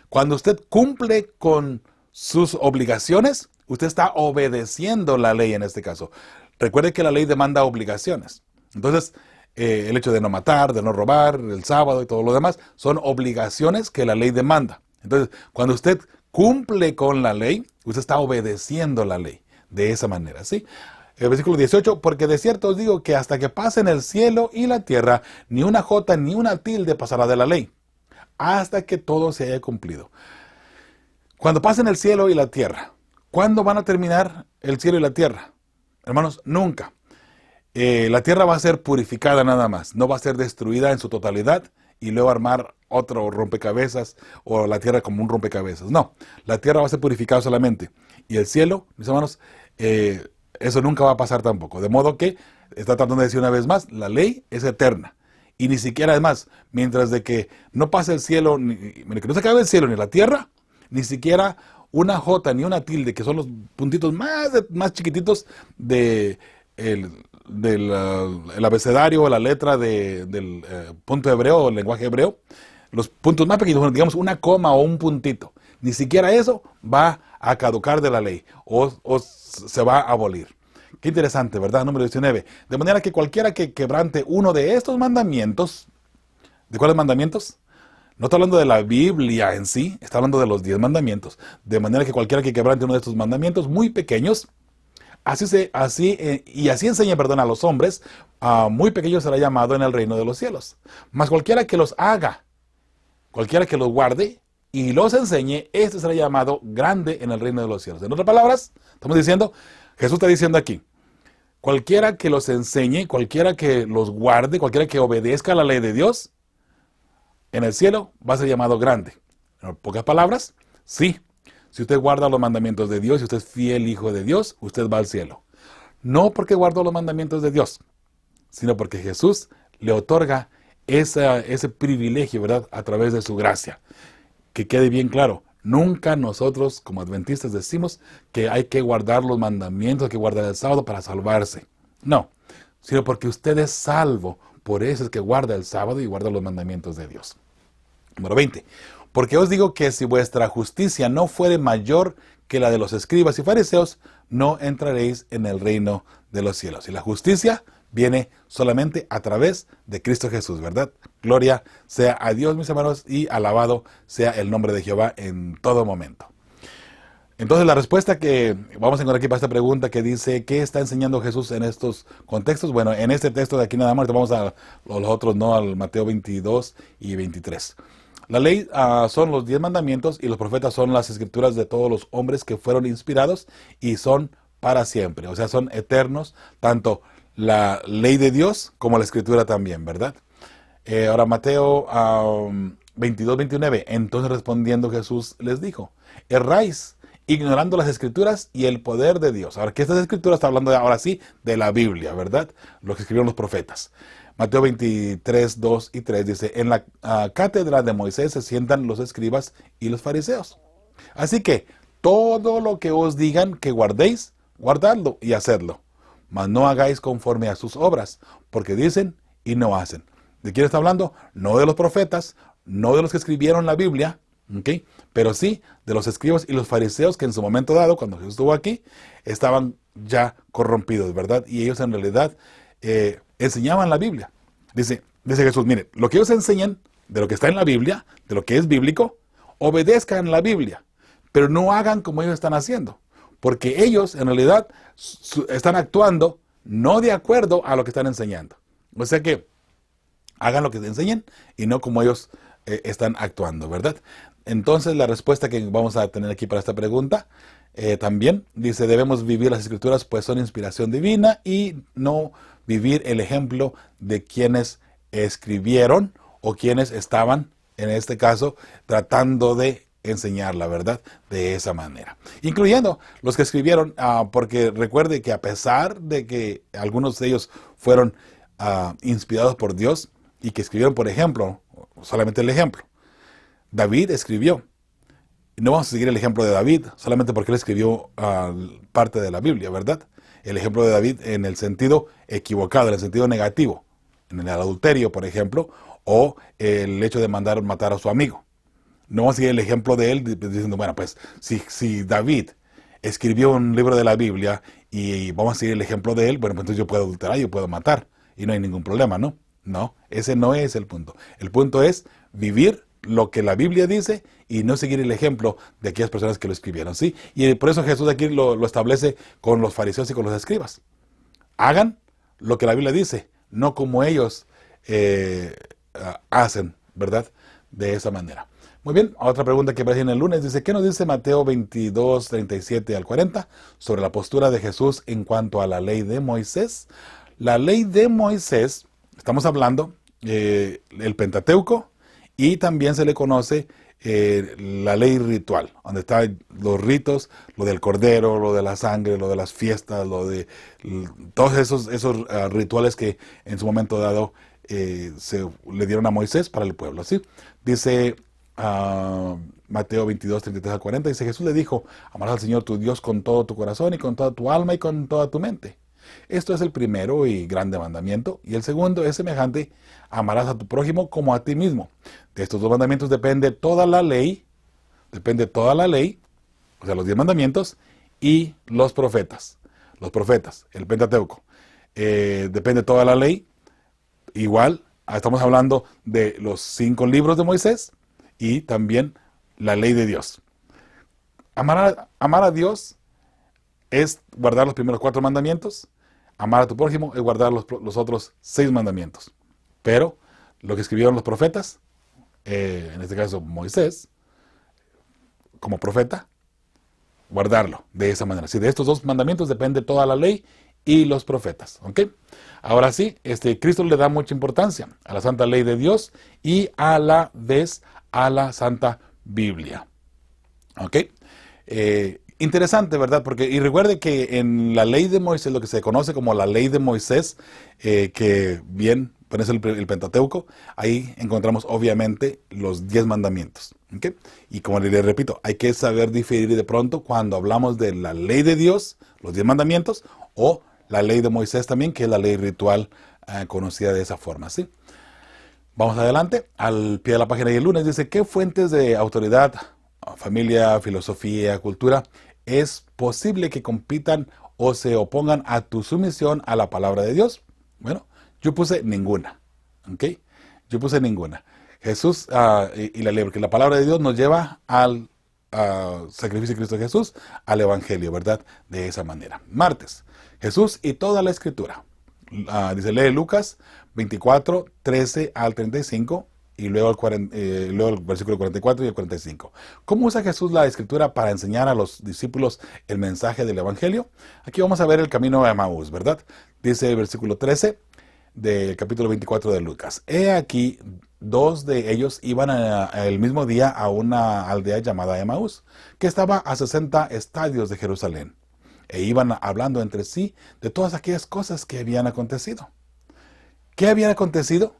Cuando usted cumple con sus obligaciones, usted está obedeciendo la ley en este caso. Recuerde que la ley demanda obligaciones. Entonces, el hecho de no matar, de no robar, el sábado y todo lo demás, son obligaciones que la ley demanda. Entonces, cuando usted cumple con la ley, usted está obedeciendo la ley de esa manera, ¿sí? El versículo 18, porque de cierto os digo que hasta que pasen el cielo y la tierra, ni una jota ni una tilde pasará de la ley, hasta que todo se haya cumplido. Cuando pasen el cielo y la tierra, ¿cuándo van a terminar el cielo y la tierra? Hermanos, nunca. La tierra va a ser purificada nada más, no va a ser destruida en su totalidad y luego armar otro rompecabezas o la tierra como un rompecabezas. No, la tierra va a ser purificada solamente. Y el cielo, mis hermanos, eso nunca va a pasar tampoco. De modo que, está tratando de decir una vez más, la ley es eterna. Y ni siquiera, además, mientras de que no pase el cielo, que no se acabe el cielo ni la tierra, ni siquiera una jota ni una tilde, que son los puntitos más chiquititos del abecedario o la letra del punto hebreo o el lenguaje hebreo, los puntos más pequeños, digamos una coma o un puntito, ni siquiera eso va a caducar de la ley o se va a abolir. Qué interesante, ¿verdad? Número 19. De manera que cualquiera que quebrante uno de estos mandamientos, ¿de cuáles mandamientos? No está hablando de la Biblia en sí, está hablando de los 10 mandamientos. De manera que cualquiera que quebrante uno de estos mandamientos muy pequeños, así enseña, a los hombres, muy pequeño será llamado en el reino de los cielos. Mas cualquiera que los haga, cualquiera que los guarde y los enseñe, este será llamado grande en el reino de los cielos. En otras palabras, estamos diciendo, Jesús está diciendo aquí, cualquiera que los enseñe, cualquiera que los guarde, cualquiera que obedezca a la ley de Dios, en el cielo va a ser llamado grande. En pocas palabras, sí. Si usted guarda los mandamientos de Dios, si usted es fiel hijo de Dios, usted va al cielo. No porque guardó los mandamientos de Dios, sino porque Jesús le otorga ese privilegio, ¿verdad? A través de su gracia. Que quede bien claro, nunca nosotros como adventistas decimos que hay que guardar los mandamientos, hay que guardar el sábado para salvarse. No, sino porque usted es salvo, por eso es que guarda el sábado y guarda los mandamientos de Dios. Número 20. Porque os digo que si vuestra justicia no fuere mayor que la de los escribas y fariseos, no entraréis en el reino de los cielos. Y la justicia viene solamente a través de Cristo Jesús, ¿verdad? Gloria sea a Dios, mis hermanos, y alabado sea el nombre de Jehová en todo momento. Entonces la respuesta que vamos a encontrar aquí para esta pregunta que dice, ¿qué está enseñando Jesús en estos contextos? Bueno, en este texto de aquí nada más, vamos a los otros, no, al Mateo 22 y 23. La ley son los 10 mandamientos y los profetas son las escrituras de todos los hombres que fueron inspirados y son para siempre. O sea, son eternos, tanto la ley de Dios como la escritura también, ¿verdad? Ahora Mateo 22, 29. Entonces respondiendo Jesús les dijo, erráis ignorando las escrituras y el poder de Dios. Ahora que estas escrituras está hablando ahora sí de la Biblia, ¿verdad? Lo que escribieron los profetas. Mateo 23, 2 y 3 dice, en la cátedra de Moisés se sientan los escribas y los fariseos. Así que todo lo que os digan que guardéis, guardadlo y hacedlo. Mas no hagáis conforme a sus obras, porque dicen y no hacen. ¿De quién está hablando? No de los profetas, no de los que escribieron la Biblia, ¿okay? Pero sí de los escribas y los fariseos que en su momento dado, cuando Jesús estuvo aquí, estaban ya corrompidos, ¿verdad? Y ellos en realidad enseñaban la Biblia. Dice Jesús, mire, lo que ellos enseñan de lo que está en la Biblia, de lo que es bíblico, obedezcan la Biblia, pero no hagan como ellos están haciendo. Porque ellos en realidad están actuando no de acuerdo a lo que están enseñando. O sea que hagan lo que te enseñen y no como ellos están actuando, ¿verdad? Entonces la respuesta que vamos a tener aquí para esta pregunta también dice, debemos vivir las escrituras pues son inspiración divina y no vivir el ejemplo de quienes escribieron o quienes estaban, en este caso, tratando de enseñar la verdad de esa manera. Incluyendo los que escribieron, porque recuerde que a pesar de que algunos de ellos fueron inspirados por Dios y que escribieron, por ejemplo, solamente el ejemplo, David escribió. No vamos a seguir el ejemplo de David solamente porque él escribió parte de la Biblia, ¿verdad? El ejemplo de David en el sentido equivocado, en el sentido negativo, en el adulterio, por ejemplo, o el hecho de mandar matar a su amigo. No vamos a seguir el ejemplo de él diciendo, bueno, pues si David escribió un libro de la Biblia y vamos a seguir el ejemplo de él, bueno, pues entonces yo puedo adulterar, yo puedo matar y no hay ningún problema, ¿no? No, ese no es el punto. El punto es vivir lo que la Biblia dice y no seguir el ejemplo de aquellas personas que lo escribieron, ¿sí? Y por eso Jesús aquí lo establece con los fariseos y con los escribas. Hagan lo que la Biblia dice, no como ellos hacen, ¿verdad? De esa manera. Muy bien, otra pregunta que aparece en el lunes dice, ¿qué nos dice Mateo 22, 37 al 40 sobre la postura de Jesús en cuanto a la ley de Moisés? La ley de Moisés, estamos hablando el Pentateuco y también se le conoce la ley ritual, donde están los ritos, lo del cordero, lo de la sangre, lo de las fiestas, lo de todos esos rituales que en su momento dado se le dieron a Moisés para el pueblo, ¿sí? Dice Mateo 22, 33 al 40, dice, Jesús le dijo, amarás al Señor tu Dios con todo tu corazón y con toda tu alma y con toda tu mente. Esto es el primero y grande mandamiento, y el segundo es semejante, amarás a tu prójimo como a ti mismo. De estos dos mandamientos depende toda la ley, o sea, los 10 mandamientos y los profetas, el Pentateuco. Depende toda la ley, igual, estamos hablando de los 5 libros de Moisés y también la ley de Dios. Amar a Dios es guardar los primeros 4 mandamientos. Amar a tu prójimo es guardar los otros 6 mandamientos. Pero lo que escribieron los profetas, en este caso Moisés, como profeta, guardarlo de esa manera. Si de estos 2 mandamientos depende toda la ley y los profetas. ¿Ok? Ahora sí, Cristo le da mucha importancia a la santa ley de Dios y a la vez a la santa Biblia. ¿Ok? Interesante, ¿verdad? Porque, y recuerde que en la ley de Moisés, lo que se conoce como la ley de Moisés, que bien pones el Pentateuco, ahí encontramos obviamente los 10 mandamientos. ¿Okay? Y como les repito, hay que saber diferir de pronto cuando hablamos de la ley de Dios, los 10 mandamientos, o la ley de Moisés también, que es la ley ritual conocida de esa forma. ¿Sí? Vamos adelante, al pie de la página y el lunes dice, ¿qué fuentes de autoridad, familia, filosofía, cultura, es posible que compitan o se opongan a tu sumisión a la palabra de Dios? Bueno, yo puse ninguna, ¿ok? Yo puse ninguna. Jesús y la ley, porque la palabra de Dios nos lleva al sacrificio de Cristo Jesús, al Evangelio, ¿verdad? De esa manera. Martes, Jesús y toda la Escritura. Dice, lee Lucas 24, 13 al 35 y luego el versículo 44 y el 45. ¿Cómo usa Jesús la Escritura para enseñar a los discípulos el mensaje del Evangelio? Aquí vamos a ver el camino a Emaús, ¿verdad? Dice el versículo 13 del capítulo 24 de Lucas. He aquí, 2 de ellos iban el mismo día a una aldea llamada Emaús, que estaba a 60 estadios de Jerusalén, e iban hablando entre sí de todas aquellas cosas que habían acontecido. ¿Qué habían acontecido?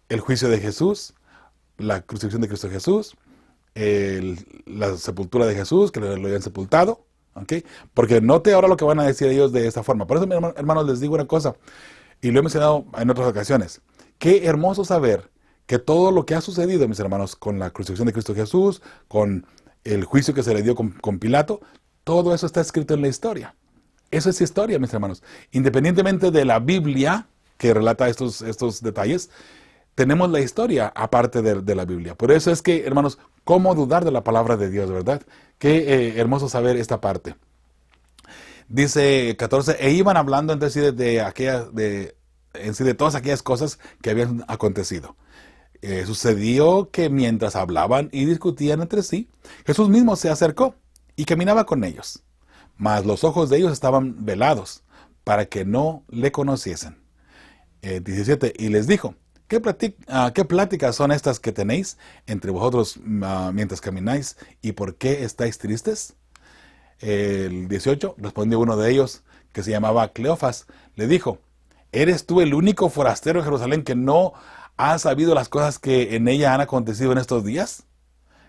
El juicio de Jesús, la crucifixión de Cristo Jesús, la sepultura de Jesús, que lo habían sepultado, ¿okay? Porque note ahora lo que van a decir ellos de esta forma. Por eso, hermanos, les digo una cosa, y lo he mencionado en otras ocasiones. Qué hermoso saber que todo lo que ha sucedido, mis hermanos, con la crucifixión de Cristo Jesús, con el juicio que se le dio con Pilato, todo eso está escrito en la historia. Eso es historia, mis hermanos. Independientemente de la Biblia, que relata estos detalles, tenemos la historia aparte de la Biblia. Por eso es que, hermanos, ¿cómo dudar de la palabra de Dios, verdad? Qué hermoso saber esta parte. Dice 14, e iban hablando entre sí de todas aquellas cosas que habían acontecido. Sucedió que mientras hablaban y discutían entre sí, Jesús mismo se acercó y caminaba con ellos. Mas los ojos de ellos estaban velados, para que no le conociesen. 17, y les dijo, ¿qué pláticas son estas que tenéis entre vosotros mientras camináis? ¿Y por qué estáis tristes? El 18, respondió uno de ellos, que se llamaba Cleofas, le dijo, ¿eres tú el único forastero en Jerusalén que no ha sabido las cosas que en ella han acontecido en estos días?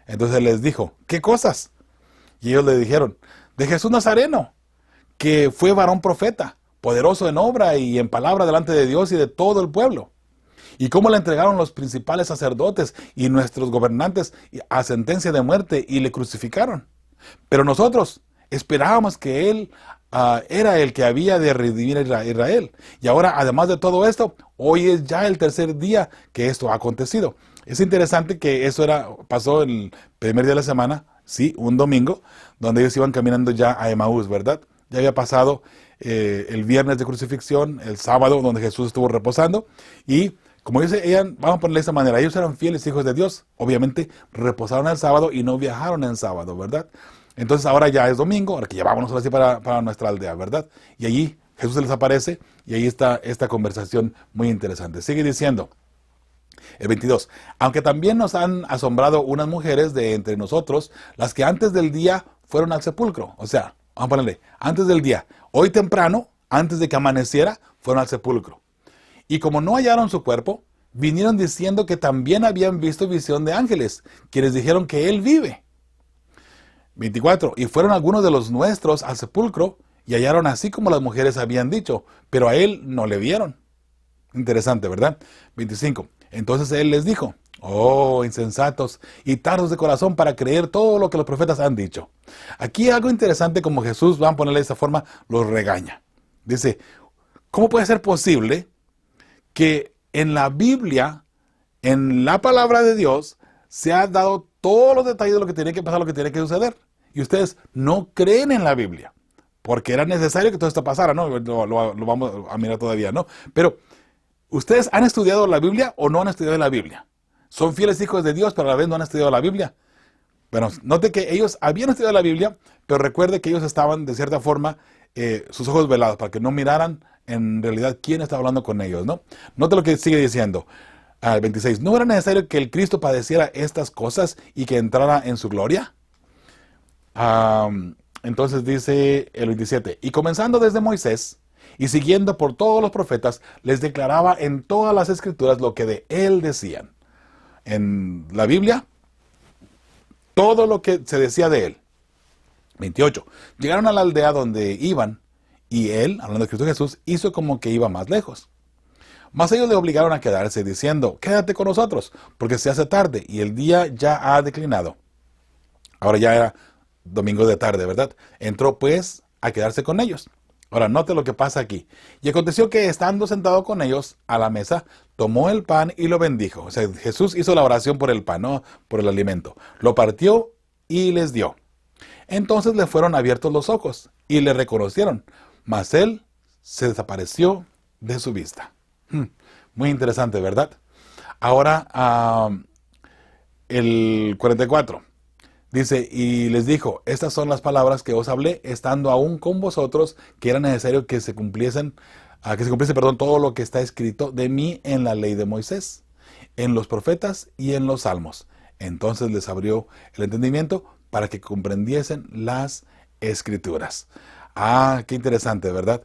Entonces les dijo, ¿qué cosas? Y ellos le dijeron, de Jesús Nazareno, que fue varón profeta, poderoso en obra y en palabra delante de Dios y de todo el pueblo. Y cómo le entregaron los principales sacerdotes y nuestros gobernantes a sentencia de muerte y le crucificaron. Pero nosotros esperábamos que él era el que había de redimir a Israel. Y ahora, además de todo esto, hoy es ya el tercer día que esto ha acontecido. Es interesante que eso pasó el primer día de la semana, sí, un domingo, donde ellos iban caminando ya a Emaús, ¿verdad? Ya había pasado el viernes de crucifixión, el sábado, donde Jesús estuvo reposando, y como dice, vamos a ponerle de esta manera, ellos eran fieles hijos de Dios, obviamente reposaron el sábado y no viajaron en sábado, ¿verdad? Entonces ahora ya es domingo, ahora que ya vámonos así para nuestra aldea, ¿verdad? Y allí Jesús se les aparece y ahí está esta conversación muy interesante. Sigue diciendo, el 22, aunque también nos han asombrado unas mujeres de entre nosotros, las que antes del día fueron al sepulcro. O sea, vamos a ponerle, antes del día, hoy temprano, antes de que amaneciera, fueron al sepulcro. Y como no hallaron su cuerpo, vinieron diciendo que también habían visto visión de ángeles, quienes dijeron que él vive. 24, y fueron algunos de los nuestros al sepulcro, y hallaron así como las mujeres habían dicho, pero a él no le vieron. Interesante, ¿verdad? 25, entonces él les dijo, oh, insensatos y tardos de corazón para creer todo lo que los profetas han dicho. Aquí algo interesante, como Jesús, van a ponerle de esta forma, los regaña. Dice, ¿cómo puede ser posible que en la Biblia, en la palabra de Dios, se ha dado todos los detalles de lo que tiene que pasar, lo que tiene que suceder? Y ustedes no creen en la Biblia, porque era necesario que todo esto pasara, ¿no? Lo vamos a mirar todavía, ¿no? Pero, ¿ustedes han estudiado la Biblia o no han estudiado la Biblia? Son fieles hijos de Dios, pero a la vez no han estudiado la Biblia. Bueno, note que ellos habían estudiado la Biblia, pero recuerde que ellos estaban, de cierta forma, sus ojos velados, para que no miraran en realidad quién está hablando con ellos, ¿no? Note lo que sigue diciendo. Al 26, ¿no era necesario que el Cristo padeciera estas cosas y que entrara en su gloria? Entonces dice el 27, y comenzando desde Moisés y siguiendo por todos los profetas, les declaraba en todas las escrituras lo que de él decían. En la Biblia, todo lo que se decía de él. 28. Llegaron a la aldea donde iban, y él, hablando de Cristo Jesús, hizo como que iba más lejos. Mas ellos le obligaron a quedarse, diciendo, quédate con nosotros, porque se hace tarde, y el día ya ha declinado. Ahora ya era domingo de tarde, ¿verdad? Entró pues a quedarse con ellos. Ahora, note lo que pasa aquí. Y aconteció que estando sentado con ellos a la mesa, tomó el pan y lo bendijo. O sea, Jesús hizo la oración por el pan, no por el alimento. Lo partió y les dio. Entonces le fueron abiertos los ojos y le reconocieron, mas él se desapareció de su vista. Muy interesante, ¿verdad? Ahora, el 44. Dice, y les dijo, estas son las palabras que os hablé, estando aún con vosotros, que era necesario que se cumpliese, todo lo que está escrito de mí en la ley de Moisés, en los profetas y en los salmos. Entonces les abrió el entendimiento para que comprendiesen las escrituras. Qué interesante, ¿verdad?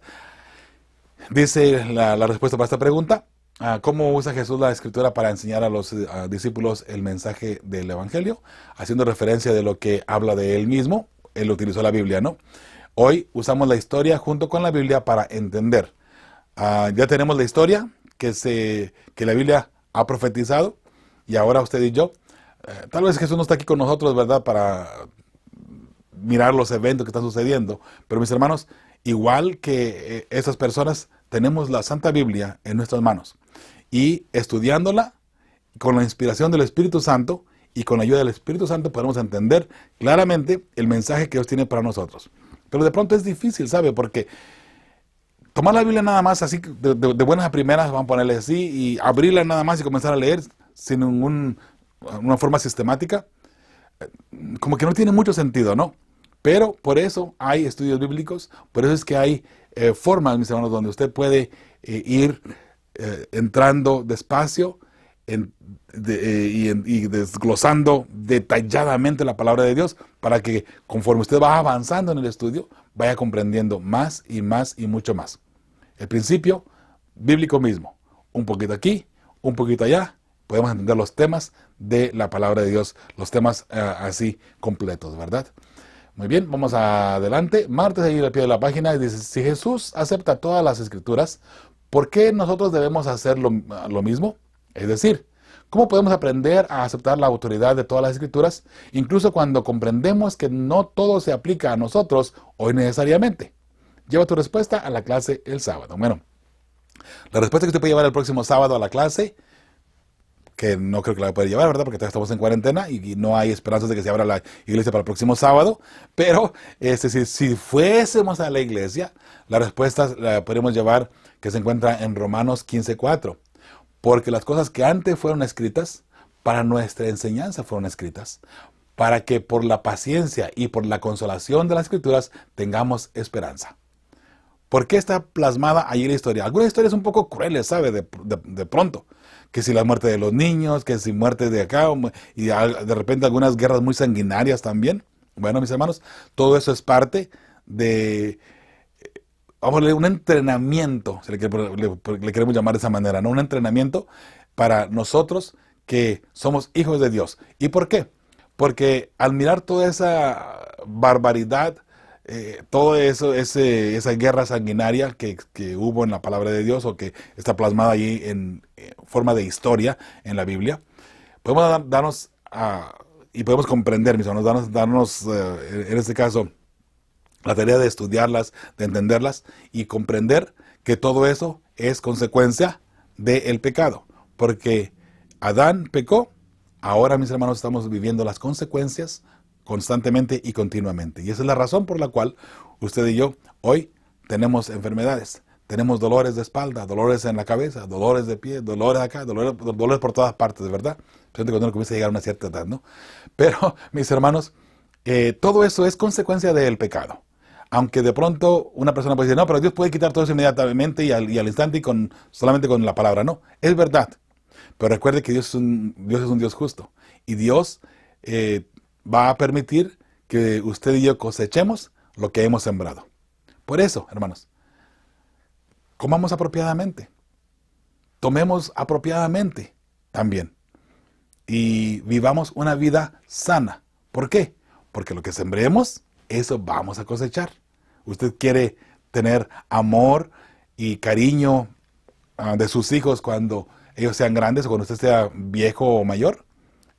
Dice la respuesta para esta pregunta. ¿Cómo usa Jesús la escritura para enseñar a los discípulos el mensaje del evangelio? Haciendo referencia de lo que habla de él mismo. Él utilizó la Biblia, ¿no? Hoy usamos la historia junto con la Biblia para entender. Ya tenemos la historia que la Biblia ha profetizado. Y ahora usted y yo, tal vez Jesús no está aquí con nosotros, ¿verdad? Para mirar los eventos que están sucediendo. Pero mis hermanos, igual que esas personas, tenemos la Santa Biblia en nuestras manos. Y estudiándola con la inspiración del Espíritu Santo y con la ayuda del Espíritu Santo podemos entender claramente el mensaje que Dios tiene para nosotros. Pero de pronto es difícil, ¿sabe? Porque tomar la Biblia nada más así, de buenas a primeras, vamos a ponerle así, y abrirla nada más y comenzar a leer sin una forma sistemática, como que no tiene mucho sentido, ¿no? Pero por eso hay estudios bíblicos, por eso es que hay formas, mis hermanos, donde usted puede ir entrando despacio y desglosando detalladamente la palabra de Dios para que conforme usted va avanzando en el estudio, vaya comprendiendo más y más y mucho más. El principio bíblico mismo, un poquito aquí, un poquito allá, podemos entender los temas de la palabra de Dios, los temas así completos, ¿verdad? Muy bien, vamos adelante. Martes, ahí al pie de la página, dice, si Jesús acepta todas las escrituras, ¿por qué nosotros debemos hacer lo mismo? Es decir, ¿cómo podemos aprender a aceptar la autoridad de todas las escrituras, incluso cuando comprendemos que no todo se aplica a nosotros hoy necesariamente? Lleva tu respuesta a la clase el sábado. Bueno, la respuesta que usted puede llevar el próximo sábado a la clase, que no creo que la pueda llevar, ¿verdad? Porque todavía estamos en cuarentena y no hay esperanzas de que se abra la iglesia para el próximo sábado. Pero si fuésemos a la iglesia, la respuesta la podemos llevar que se encuentra en Romanos 15:4. Porque las cosas que antes fueron escritas, para nuestra enseñanza fueron escritas, para que por la paciencia y por la consolación de las escrituras tengamos esperanza. ¿Por qué está plasmada allí la historia? Algunas historias un poco crueles, ¿sabe? De pronto. Que si la muerte de los niños, que si muerte de acá, y de repente algunas guerras muy sanguinarias también. Bueno, mis hermanos, todo eso es parte de, vamos a leer, un entrenamiento, si le queremos llamar de esa manera, ¿no? Un entrenamiento para nosotros que somos hijos de Dios. ¿Y por qué? Porque al mirar toda esa barbaridad, todo eso, esa guerra sanguinaria que hubo en la palabra de Dios o que está plasmada allí en forma de historia en la Biblia, podemos darnos y podemos comprender, mis hermanos, darnos en este caso la tarea de estudiarlas, de entenderlas y comprender que todo eso es consecuencia del pecado. Porque Adán pecó, ahora, mis hermanos, estamos viviendo las consecuencias constantemente y continuamente. Y esa es la razón por la cual usted y yo hoy tenemos enfermedades. Tenemos dolores de espalda, dolores en la cabeza, dolores de pie, dolores acá, dolores por todas partes, ¿verdad? Especialmente cuando uno comienza a llegar a una cierta edad, ¿no? Pero, mis hermanos, todo eso es consecuencia del pecado. Aunque de pronto una persona puede decir, no, pero Dios puede quitar todo eso inmediatamente y al instante y solamente con la palabra. No, es verdad. Pero recuerde que Dios es un Dios justo. Y Dios va a permitir que usted y yo cosechemos lo que hemos sembrado. Por eso, hermanos, comamos apropiadamente, tomemos apropiadamente también y vivamos una vida sana. ¿Por qué? Porque lo que sembremos, eso vamos a cosechar. Usted quiere tener amor y cariño de sus hijos cuando ellos sean grandes o cuando usted sea viejo o mayor.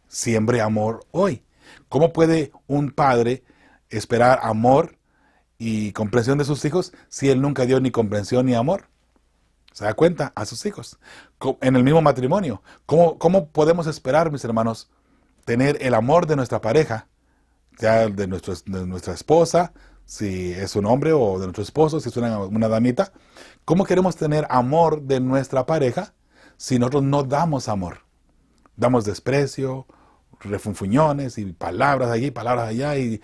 Siembre amor hoy. ¿Cómo puede un padre esperar amor y comprensión de sus hijos si él nunca dio ni comprensión ni amor? ¿Se da cuenta? A sus hijos. En el mismo matrimonio. ¿Cómo podemos esperar, mis hermanos, tener el amor de nuestra pareja, ya de nuestra esposa, si es un hombre, o de nuestro esposo, si es una damita? ¿Cómo queremos tener amor de nuestra pareja si nosotros no damos amor? Damos desprecio, refunfuñones y palabras allí, palabras allá y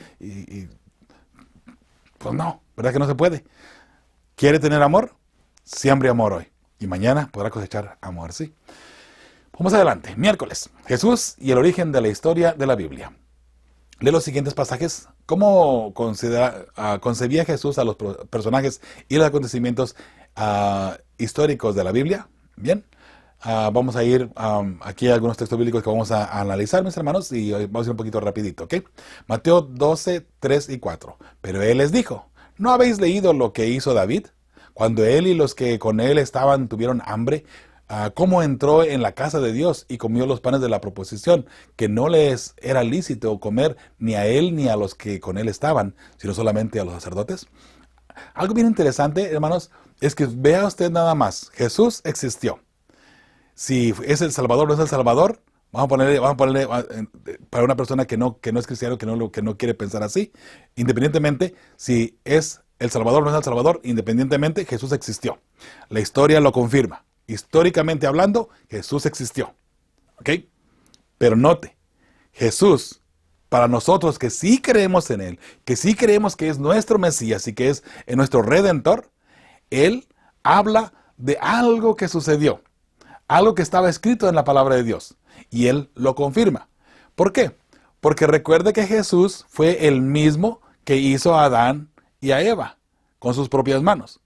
pues no, ¿verdad que no se puede? ¿Quiere tener amor? Siembre amor hoy y mañana podrá cosechar amor, ¿sí? Vamos adelante. Miércoles, Jesús y el origen de la historia de la Biblia. Lee los siguientes pasajes. ¿Cómo concebía Jesús a los personajes y los acontecimientos históricos de la Biblia? Bien. Vamos a ir aquí a algunos textos bíblicos que vamos a analizar, mis hermanos, y vamos a ir un poquito rapidito, ¿ok? Mateo 12, 3 y 4. Pero él les dijo, ¿no habéis leído lo que hizo David? Cuando él y los que con él estaban tuvieron hambre, cómo entró en la casa de Dios y comió los panes de la proposición, que no les era lícito comer ni a él ni a los que con él estaban, sino solamente a los sacerdotes. Algo bien interesante, hermanos, es que vea usted nada más, Jesús existió. Si es el Salvador o no es el Salvador, vamos a ponerle para una persona que no es cristiano, que no quiere pensar así, independientemente si es el Salvador o no es el Salvador, independientemente, Jesús existió. La historia lo confirma. Históricamente hablando, Jesús existió. ¿Ok? Pero note, Jesús, para nosotros que sí creemos en Él, que sí creemos que es nuestro Mesías y que es nuestro Redentor, Él habla de algo que sucedió. Algo que estaba escrito en la palabra de Dios. Y Él lo confirma. ¿Por qué? Porque recuerde que Jesús fue el mismo que hizo a Adán y a Eva con sus propias manos.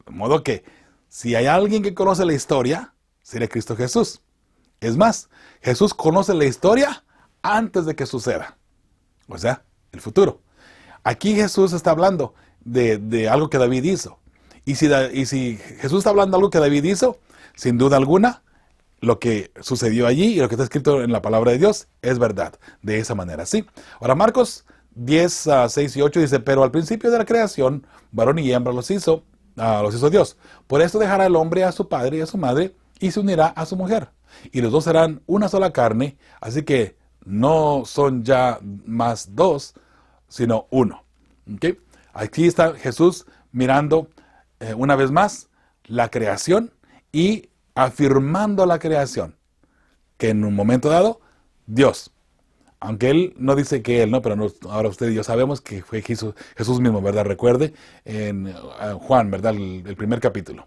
De modo que si hay alguien que conoce la historia, sería Cristo Jesús. Es más, Jesús conoce la historia antes de que suceda. O sea, el futuro. Aquí Jesús está hablando de algo que David hizo. Y si Jesús está hablando de algo que David hizo, sin duda alguna, lo que sucedió allí y lo que está escrito en la palabra de Dios es verdad. De esa manera, ¿sí? Ahora, Marcos 10, 6 y 8 dice, pero al principio de la creación, varón y hembra los hizo Dios. Por esto dejará el hombre a su padre y a su madre y se unirá a su mujer. Y los dos serán una sola carne, así que no son ya más dos, sino uno. ¿Okay? Aquí está Jesús mirando una vez más la creación y afirmando la creación, que en un momento dado, Dios, aunque Él no dice que Él, ¿no? Pero ahora usted y yo sabemos que fue Jesús mismo, ¿verdad? Recuerde en Juan, ¿verdad? El primer capítulo.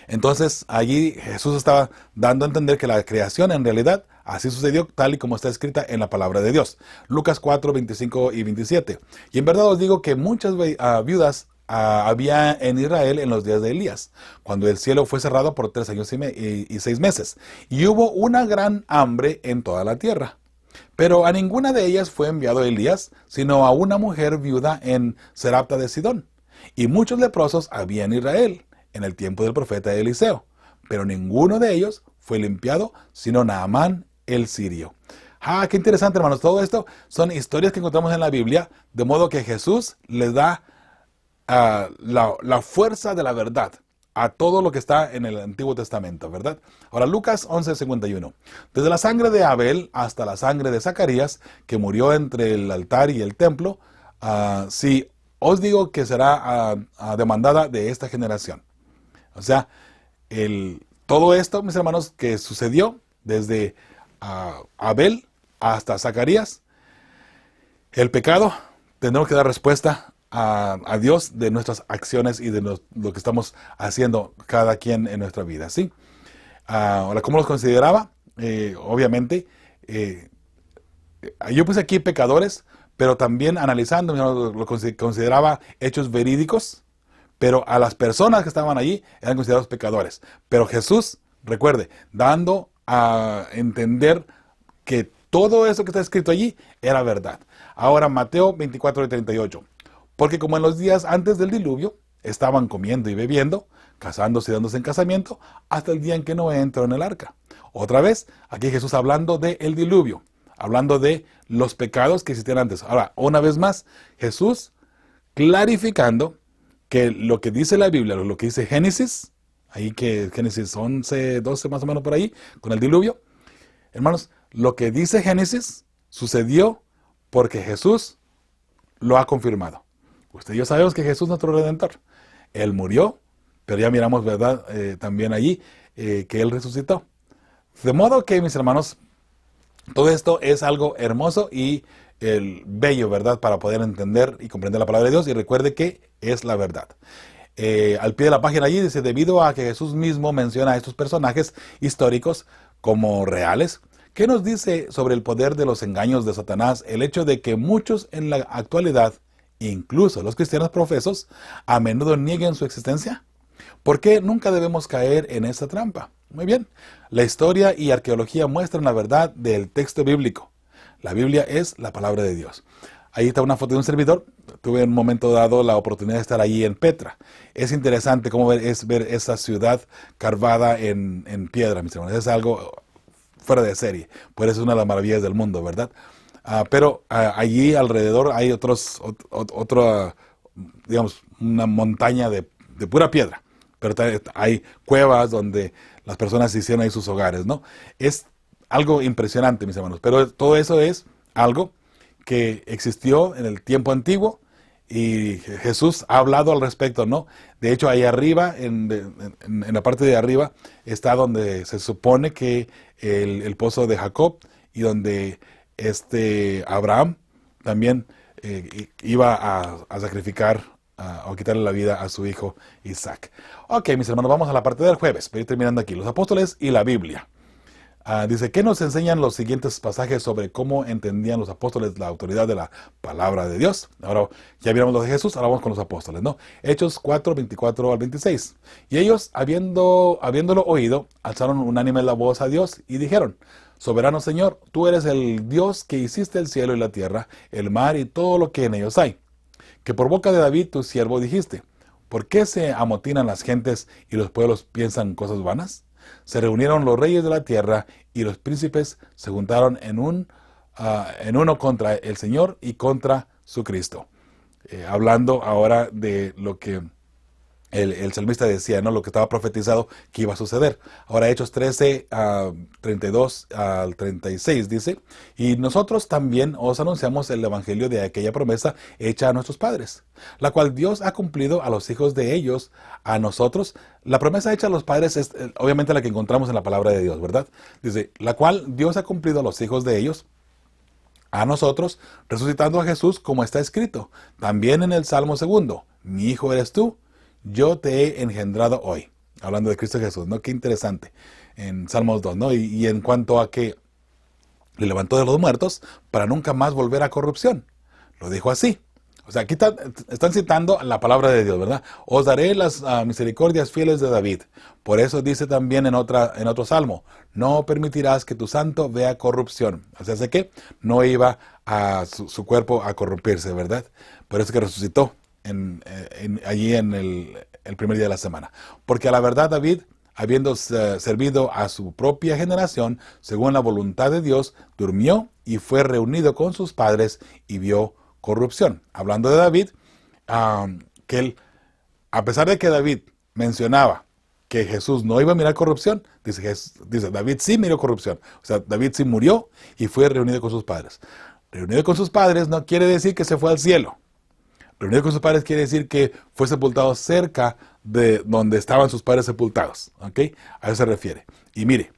Entonces, allí Jesús estaba dando a entender que la creación en realidad así sucedió tal y como está escrita en la palabra de Dios. Lucas 4, 25 y 27. Y en verdad os digo que muchas viudas había en Israel en los días de Elías, cuando el cielo fue cerrado por 3 años y 6 meses. Y hubo una gran hambre en toda la tierra. Pero a ninguna de ellas fue enviado Elías, sino a una mujer viuda en Serapta de Sidón. Y muchos leprosos había en Israel en el tiempo del profeta Eliseo, pero ninguno de ellos fue limpiado, sino Naamán el sirio. Qué interesante, hermanos. Todo esto son historias que encontramos en la Biblia, de modo que Jesús les da la fuerza de la verdad a todo lo que está en el Antiguo Testamento, ¿verdad? Ahora, Lucas 11:51. Desde la sangre de Abel hasta la sangre de Zacarías, que murió entre el altar y el templo, sí, os digo que será demandada de esta generación. O sea, todo esto, mis hermanos, que sucedió desde Abel hasta Zacarías, el pecado, tendremos que dar respuesta a Dios de nuestras acciones y de lo que estamos haciendo cada quien en nuestra vida, ¿sí? Ahora, ¿cómo los consideraba? Obviamente, yo puse aquí pecadores, pero también analizando, lo consideraba hechos verídicos, pero a las personas que estaban allí eran considerados pecadores. Pero Jesús, recuerde, dando a entender que todo eso que está escrito allí era verdad. Ahora Mateo 24:38. Porque como en los días antes del diluvio, estaban comiendo y bebiendo, casándose y dándose en casamiento, hasta el día en que Noé entró en el arca. Otra vez, aquí Jesús hablando del diluvio, hablando de los pecados que existían antes. Ahora, una vez más, Jesús clarificando que lo que dice la Biblia, lo que dice Génesis, ahí que Génesis 11, 12 más o menos por ahí, con el diluvio, hermanos, lo que dice Génesis sucedió porque Jesús lo ha confirmado. Usted y yo sabemos que Jesús es nuestro Redentor. Él murió, pero ya miramos, ¿verdad? También allí que Él resucitó. De modo que, mis hermanos, todo esto es algo hermoso y bello, ¿verdad? Para poder entender y comprender la palabra de Dios. Y recuerde que es la verdad. Al pie de la página allí dice, debido a que Jesús mismo menciona a estos personajes históricos como reales, ¿qué nos dice sobre el poder de los engaños de Satanás el hecho de que muchos en la actualidad, incluso los cristianos profesos, a menudo nieguen su existencia? ¿Por qué nunca debemos caer en esta trampa? Muy bien, la historia y arqueología muestran la verdad del texto bíblico. La Biblia es la palabra de Dios. Ahí está una foto de un servidor. Tuve en un momento dado la oportunidad de estar allí en Petra. Es interesante cómo ver esa ciudad carvada en piedra, mis hermanos. Es algo fuera de serie. Pues es una de las maravillas del mundo, ¿verdad? Pero allí alrededor hay digamos, una montaña de pura piedra. Pero hay cuevas donde las personas hicieron ahí sus hogares, ¿no? Es algo impresionante, mis hermanos. Pero todo eso es algo que existió en el tiempo antiguo y Jesús ha hablado al respecto, ¿no? De hecho, ahí arriba, en la parte de arriba, está donde se supone que el pozo de Jacob y donde Abraham también iba a sacrificar o quitarle la vida a su hijo Isaac. Ok, mis hermanos, vamos a la parte del jueves, para ir terminando aquí. Los apóstoles y la Biblia. Dice, ¿qué nos enseñan los siguientes pasajes sobre cómo entendían los apóstoles la autoridad de la palabra de Dios? Ahora, ya vimos lo de Jesús, ahora vamos con los apóstoles, ¿no? Hechos 4, 24 al 26. Y ellos, habiéndolo oído, alzaron unánime la voz a Dios y dijeron, Soberano Señor, tú eres el Dios que hiciste el cielo y la tierra, el mar y todo lo que en ellos hay. Que por boca de David, tu siervo, dijiste, ¿por qué se amotinan las gentes y los pueblos piensan cosas vanas? Se reunieron los reyes de la tierra y los príncipes se juntaron en uno contra el Señor y contra su Cristo. Hablando ahora de lo que el salmista decía, ¿no? Lo que estaba profetizado que iba a suceder. Ahora Hechos 13, 32 al 36 dice, y nosotros también os anunciamos el evangelio de aquella promesa hecha a nuestros padres, la cual Dios ha cumplido a los hijos de ellos, a nosotros. La promesa hecha a los padres es obviamente la que encontramos en la palabra de Dios, ¿verdad? Dice, la cual Dios ha cumplido a los hijos de ellos, a nosotros, resucitando a Jesús como está escrito. También en el Salmo 2, mi hijo eres tú, yo te he engendrado hoy. Hablando de Cristo Jesús, ¿no? Qué interesante. En Salmos 2, ¿no? Y en cuanto a que le levantó de los muertos para nunca más volver a corrupción. Lo dijo así. O sea, aquí están citando la palabra de Dios, ¿verdad? Os daré las misericordias fieles de David. Por eso dice también en otro salmo, no permitirás que tu santo vea corrupción. O sea, sé que no iba a su cuerpo a corrompirse, ¿verdad? Por eso que resucitó allí en el primer día de la semana. Porque a la verdad David, habiendo servido a su propia generación, según la voluntad de Dios, durmió y fue reunido con sus padres y vio corrupción. Hablando de David, que él, a pesar de que David mencionaba que Jesús no iba a mirar corrupción, dice David sí miró corrupción. O sea, David sí murió y fue reunido con sus padres. Reunido con sus padres no quiere decir que se fue al cielo. Reunido con sus padres quiere decir que fue sepultado cerca de donde estaban sus padres sepultados. ¿Ok? A eso se refiere. Y mire,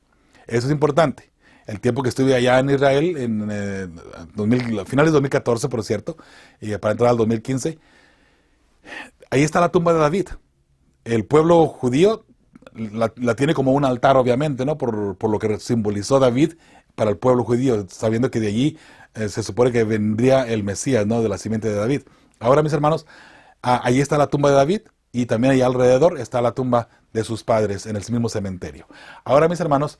eso es importante. El tiempo que estuve allá en Israel, finales de 2014, por cierto, y para entrar al 2015, ahí está la tumba de David. El pueblo judío la tiene como un altar, obviamente, ¿no? Por lo que simbolizó David para el pueblo judío, sabiendo que de allí se supone que vendría el Mesías, ¿no? De la simiente de David. Ahora, mis hermanos, ahí está la tumba de David y también ahí alrededor está la tumba de sus padres en el mismo cementerio. Ahora, mis hermanos,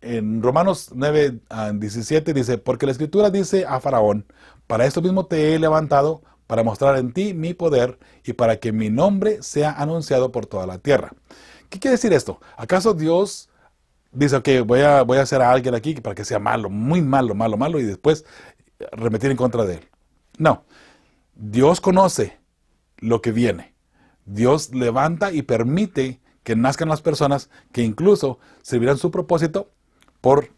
en Romanos 9, 17 dice, porque la Escritura dice a Faraón, para esto mismo te he levantado, para mostrar en ti mi poder y para que mi nombre sea anunciado por toda la tierra. ¿Qué quiere decir esto? ¿Acaso Dios dice, ok, voy a hacer a alguien aquí para que sea malo, muy malo, malo, malo, y después remeter en contra de él? No. Dios conoce lo que viene. Dios levanta y permite que nazcan las personas que incluso servirán su propósito por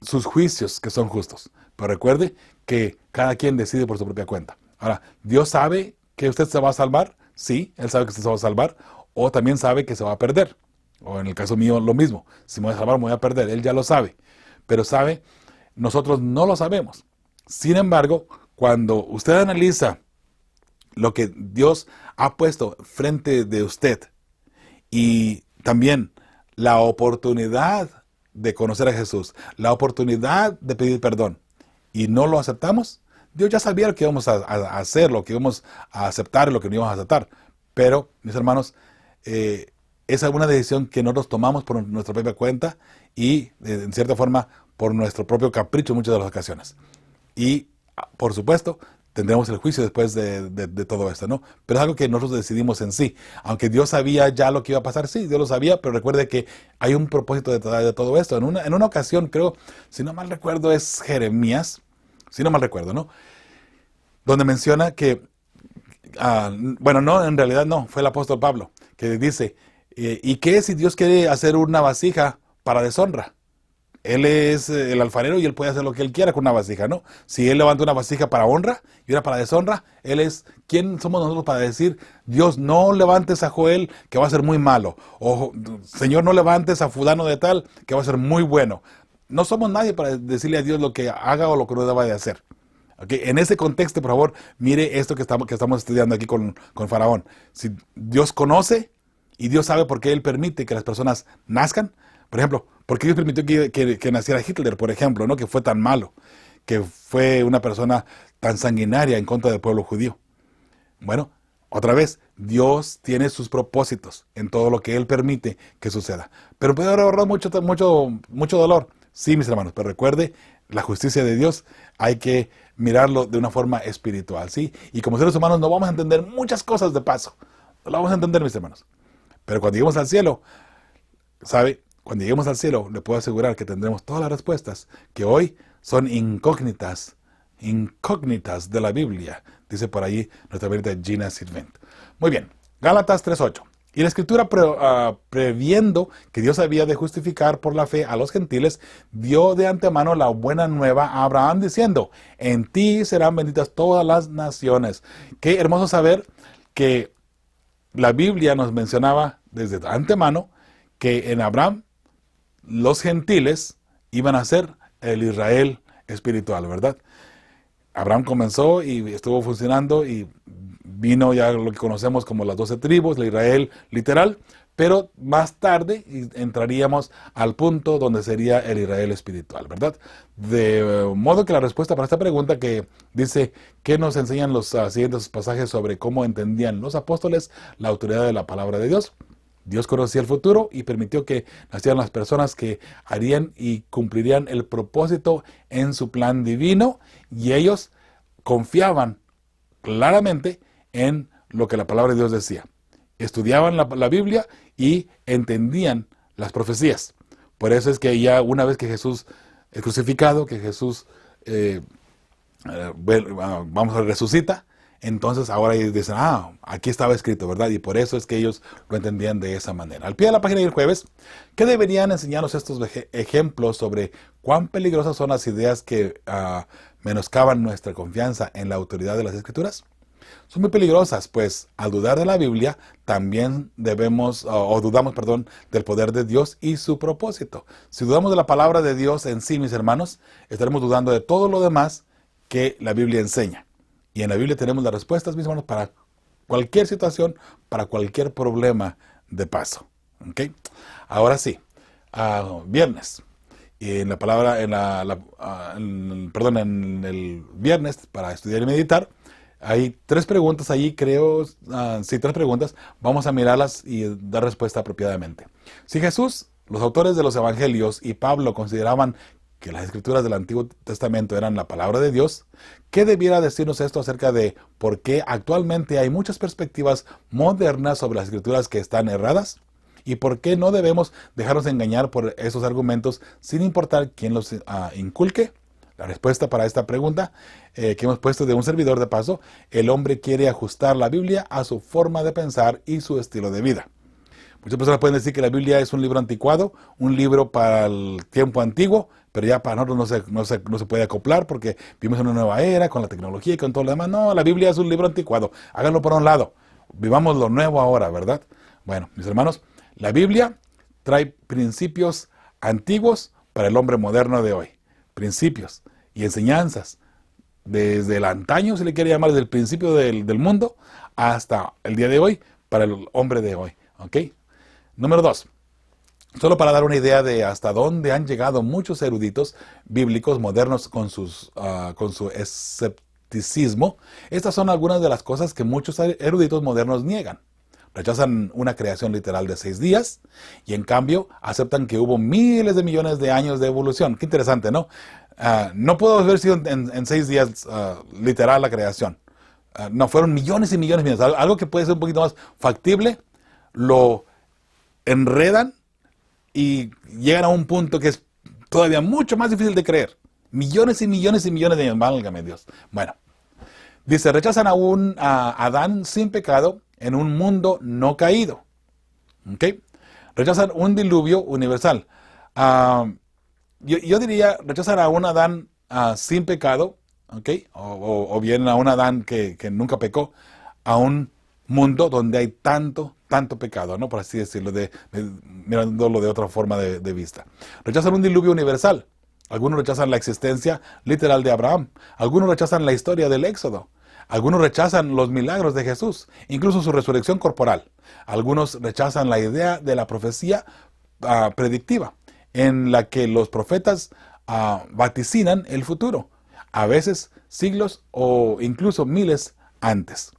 sus juicios que son justos. Pero recuerde que cada quien decide por su propia cuenta. Ahora, ¿Dios sabe que usted se va a salvar? Sí, Él sabe que usted se va a salvar. O también sabe que se va a perder. O en el caso mío, lo mismo. Si me voy a salvar, me voy a perder. Él ya lo sabe. Pero sabe, nosotros no lo sabemos. Sin embargo, cuando usted analiza lo que Dios ha puesto frente de usted y también la oportunidad de conocer a Jesús, la oportunidad de pedir perdón, y no lo aceptamos, Dios ya sabía lo que íbamos a hacer, lo que íbamos a aceptar y lo que no íbamos a aceptar. Pero, mis hermanos, es alguna decisión que nosotros tomamos por nuestra propia cuenta y, en cierta forma, por nuestro propio capricho en muchas de las ocasiones. Y, por supuesto, tendremos el juicio después de todo esto, ¿no? Pero es algo que nosotros decidimos en sí. Aunque Dios sabía ya lo que iba a pasar, sí, Dios lo sabía, pero recuerde que hay un propósito de todo esto. En una ocasión, creo, si no mal recuerdo, es Jeremías, si no mal recuerdo, ¿no? Donde menciona que, bueno, no, en realidad no, fue el apóstol Pablo, que dice, ¿y qué si Dios quiere hacer una vasija para deshonra? Él es el alfarero y él puede hacer lo que él quiera con una vasija, ¿no? Si él levanta una vasija para honra y una para deshonra, él es, ¿quién somos nosotros para decir, Dios, no levantes a Joel que va a ser muy malo? O, Señor, no levantes a fulano de tal que va a ser muy bueno. No somos nadie para decirle a Dios lo que haga o lo que no deba de hacer. Okay. En ese contexto, por favor, mire esto que estamos estudiando aquí con Faraón. Si Dios conoce y Dios sabe por qué Él permite que las personas nazcan, por ejemplo, ¿por qué Dios permitió que naciera Hitler, por ejemplo, ¿no? Que fue tan malo, que fue una persona tan sanguinaria en contra del pueblo judío? Bueno, otra vez, Dios tiene sus propósitos en todo lo que Él permite que suceda. Pero puede ahorrar mucho dolor. Sí, mis hermanos, pero recuerde, la justicia de Dios hay que mirarlo de una forma espiritual, ¿sí? Y como seres humanos no vamos a entender muchas cosas de paso. No lo vamos a entender, mis hermanos. Pero cuando lleguemos al cielo, ¿sabe? Cuando lleguemos al cielo, le puedo asegurar que tendremos todas las respuestas que hoy son incógnitas de la Biblia, dice por ahí nuestra verita Gina Sirvent. Muy bien, Gálatas 3:8. Y la Escritura, previendo que Dios había de justificar por la fe a los gentiles, dio de antemano la buena nueva a Abraham, diciendo, en ti serán benditas todas las naciones. Qué hermoso saber que la Biblia nos mencionaba desde antemano que en Abraham los gentiles iban a ser el Israel espiritual, ¿verdad? Abraham comenzó y estuvo funcionando y vino ya lo que conocemos como las 12 tribus, la Israel literal, pero más tarde entraríamos al punto donde sería el Israel espiritual, ¿verdad? De modo que la respuesta para esta pregunta que dice, ¿qué nos enseñan los siguientes pasajes sobre cómo entendían los apóstoles la autoridad de la palabra de Dios? Dios conocía el futuro y permitió que nacieran las personas que harían y cumplirían el propósito en su plan divino, y ellos confiaban claramente en lo que la palabra de Dios decía. Estudiaban la Biblia y entendían las profecías. Por eso es que ya una vez que Jesús es crucificado, que Jesús vamos a resucita, entonces ahora ellos dicen, aquí estaba escrito, ¿verdad? Y por eso es que ellos lo entendían de esa manera. Al pie de la página del jueves, ¿qué deberían enseñarnos estos ejemplos sobre cuán peligrosas son las ideas que menoscaban nuestra confianza en la autoridad de las Escrituras? Son muy peligrosas, pues al dudar de la Biblia, también dudamos, del poder de Dios y su propósito. Si dudamos de la palabra de Dios en sí, mis hermanos, estaremos dudando de todo lo demás que la Biblia enseña. Y en la Biblia tenemos las respuestas, mis hermanos, para cualquier situación, para cualquier problema de paso. ¿Okay? Ahora sí, viernes. Y en la palabra, en el viernes, para estudiar y meditar, Hay tres preguntas allí, creo, sí, tres preguntas. Vamos a mirarlas y dar respuesta apropiadamente. Si Jesús, los autores de los evangelios y Pablo consideraban que las escrituras del Antiguo Testamento eran la palabra de Dios, ¿qué debiera decirnos esto acerca de por qué actualmente hay muchas perspectivas modernas sobre las escrituras que están erradas? ¿Y por qué no debemos dejarnos engañar por esos argumentos sin importar quién los inculque? La respuesta para esta pregunta que hemos puesto de un servidor de paso: el hombre quiere ajustar la Biblia a su forma de pensar y su estilo de vida. Muchas personas pueden decir que la Biblia es un libro anticuado, un libro para el tiempo antiguo, pero ya para nosotros no se puede acoplar porque vivimos en una nueva era con la tecnología y con todo lo demás. No, la Biblia es un libro anticuado. Háganlo por un lado. Vivamos lo nuevo ahora, ¿verdad? Bueno, mis hermanos, la Biblia trae principios antiguos para el hombre moderno de hoy. Principios y enseñanzas desde el antaño, se le quiere llamar, desde el principio del mundo hasta el día de hoy, para el hombre de hoy. ¿Ok? Número 2. Solo para dar una idea de hasta dónde han llegado muchos eruditos bíblicos modernos con su escepticismo, estas son algunas de las cosas que muchos eruditos modernos niegan. Rechazan una creación literal de 6 días y en cambio aceptan que hubo miles de millones de años de evolución. Qué interesante, ¿no? No pudo haber sido en 6 días literal la creación. No, fueron millones y millones de millones. Algo que puede ser un poquito más factible, lo enredan y llegan a un punto que es todavía mucho más difícil de creer. Millones y millones y millones de años. Válgame Dios. Bueno, dice, rechazan a Adán sin pecado en un mundo no caído. ¿Ok? Rechazan un diluvio universal. Yo diría, rechazan a un Adán sin pecado, ¿ok? O bien a un Adán que nunca pecó, a un mundo donde hay tanto pecado, ¿no? Por así decirlo, mirándolo de otra forma de vista. Rechazan un diluvio universal. Algunos rechazan la existencia literal de Abraham. Algunos rechazan la historia del Éxodo. Algunos rechazan los milagros de Jesús, incluso su resurrección corporal. Algunos rechazan la idea de la profecía predictiva, en la que los profetas vaticinan el futuro, a veces siglos o incluso miles antes.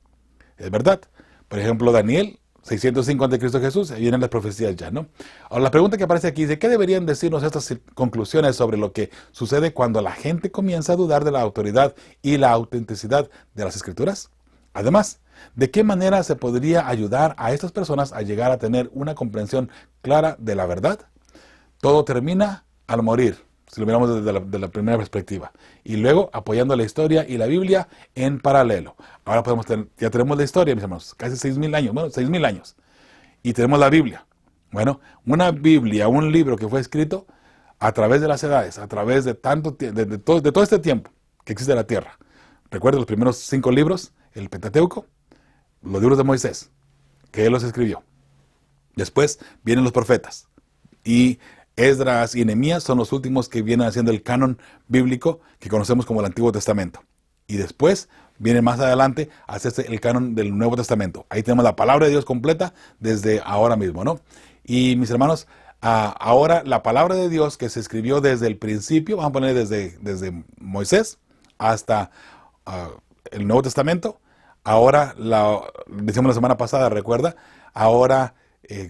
Es verdad. Por ejemplo, Daniel, 605 a.C. Jesús, ahí vienen las profecías ya, ¿no? Ahora, la pregunta que aparece aquí dice, ¿qué deberían decirnos estas conclusiones sobre lo que sucede cuando la gente comienza a dudar de la autoridad y la autenticidad de las Escrituras? Además, ¿de qué manera se podría ayudar a estas personas a llegar a tener una comprensión clara de la verdad? Todo termina al morir, si lo miramos desde la primera perspectiva. Y luego apoyando la historia y la Biblia en paralelo. Ahora ya tenemos la historia, mis hermanos, casi 6,000 años, bueno, 6,000 años. Y tenemos la Biblia. Bueno, una Biblia, un libro que fue escrito a través de las edades, a través de todo este tiempo que existe la tierra. Recuerda los primeros 5 libros, el Pentateuco, los libros de Moisés, que él los escribió. Después vienen los profetas. Y Esdras y Nehemías son los últimos que vienen haciendo el canon bíblico que conocemos como el Antiguo Testamento. Y después viene más adelante a hacerse el canon del Nuevo Testamento. Ahí tenemos la palabra de Dios completa desde ahora mismo, ¿no? Y mis hermanos, ahora la palabra de Dios que se escribió desde el principio, vamos a poner desde Moisés hasta el Nuevo Testamento, ahora, decíamos la semana pasada, recuerda, ahora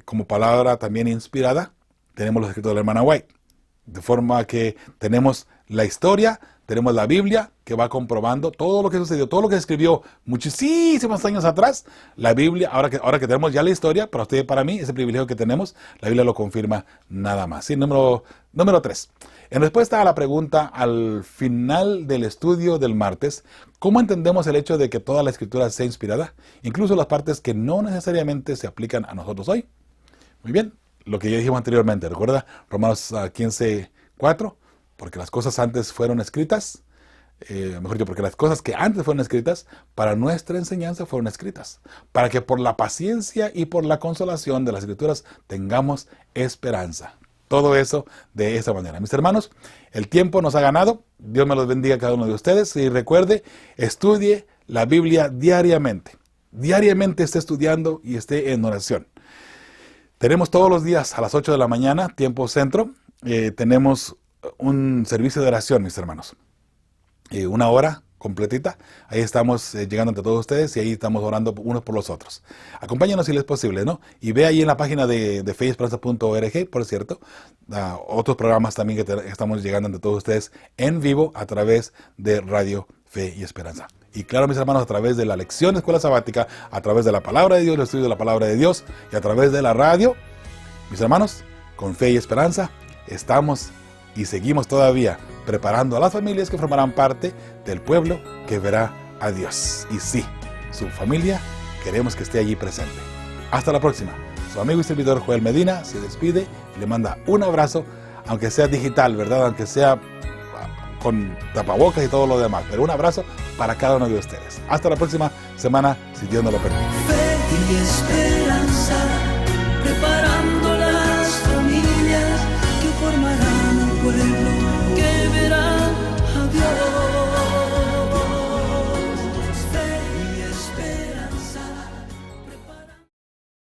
como palabra también inspirada, tenemos los escritos de la hermana White. De forma que tenemos la historia, tenemos la Biblia que va comprobando todo lo que sucedió, todo lo que escribió muchísimos años atrás. La Biblia, ahora que tenemos ya la historia, para usted y para mí, ese privilegio que tenemos, la Biblia lo confirma nada más. ¿Sí? Número 3. En respuesta a la pregunta al final del estudio del martes, ¿cómo entendemos el hecho de que toda la escritura sea inspirada? Incluso las partes que no necesariamente se aplican a nosotros hoy. Muy bien. Lo que ya dijimos anteriormente, ¿recuerda? Romanos 15:4, porque las cosas antes fueron escritas, mejor dicho, porque las cosas que antes fueron escritas, para nuestra enseñanza fueron escritas, para que por la paciencia y por la consolación de las Escrituras tengamos esperanza. Todo eso de esta manera. Mis hermanos, el tiempo nos ha ganado. Dios me los bendiga a cada uno de ustedes. Y recuerde, estudie la Biblia diariamente. Diariamente esté estudiando y esté en oración. Tenemos todos los días a las 8 de la mañana, tiempo centro, tenemos un servicio de oración, mis hermanos. 1 hora completita. Ahí estamos llegando ante todos ustedes y ahí estamos orando unos por los otros. Acompáñanos si les es posible, ¿no? Y ve ahí en la página de feyesperanza.org, por cierto, otros programas también que estamos llegando ante todos ustedes en vivo a través de Radio Fe y Esperanza. Y claro, mis hermanos, a través de la lección de Escuela Sabática, a través de la Palabra de Dios, el estudio de la Palabra de Dios y a través de la radio, mis hermanos, con Fe y Esperanza, estamos y seguimos todavía preparando a las familias que formarán parte del pueblo que verá a Dios. Y sí, su familia queremos que esté allí presente. Hasta la próxima. Su amigo y servidor Joel Medina se despide y le manda un abrazo, aunque sea digital, ¿verdad? Aunque sea con tapabocas y todo lo demás. Pero un abrazo para cada uno de ustedes. Hasta la próxima semana, si Dios nos lo permite.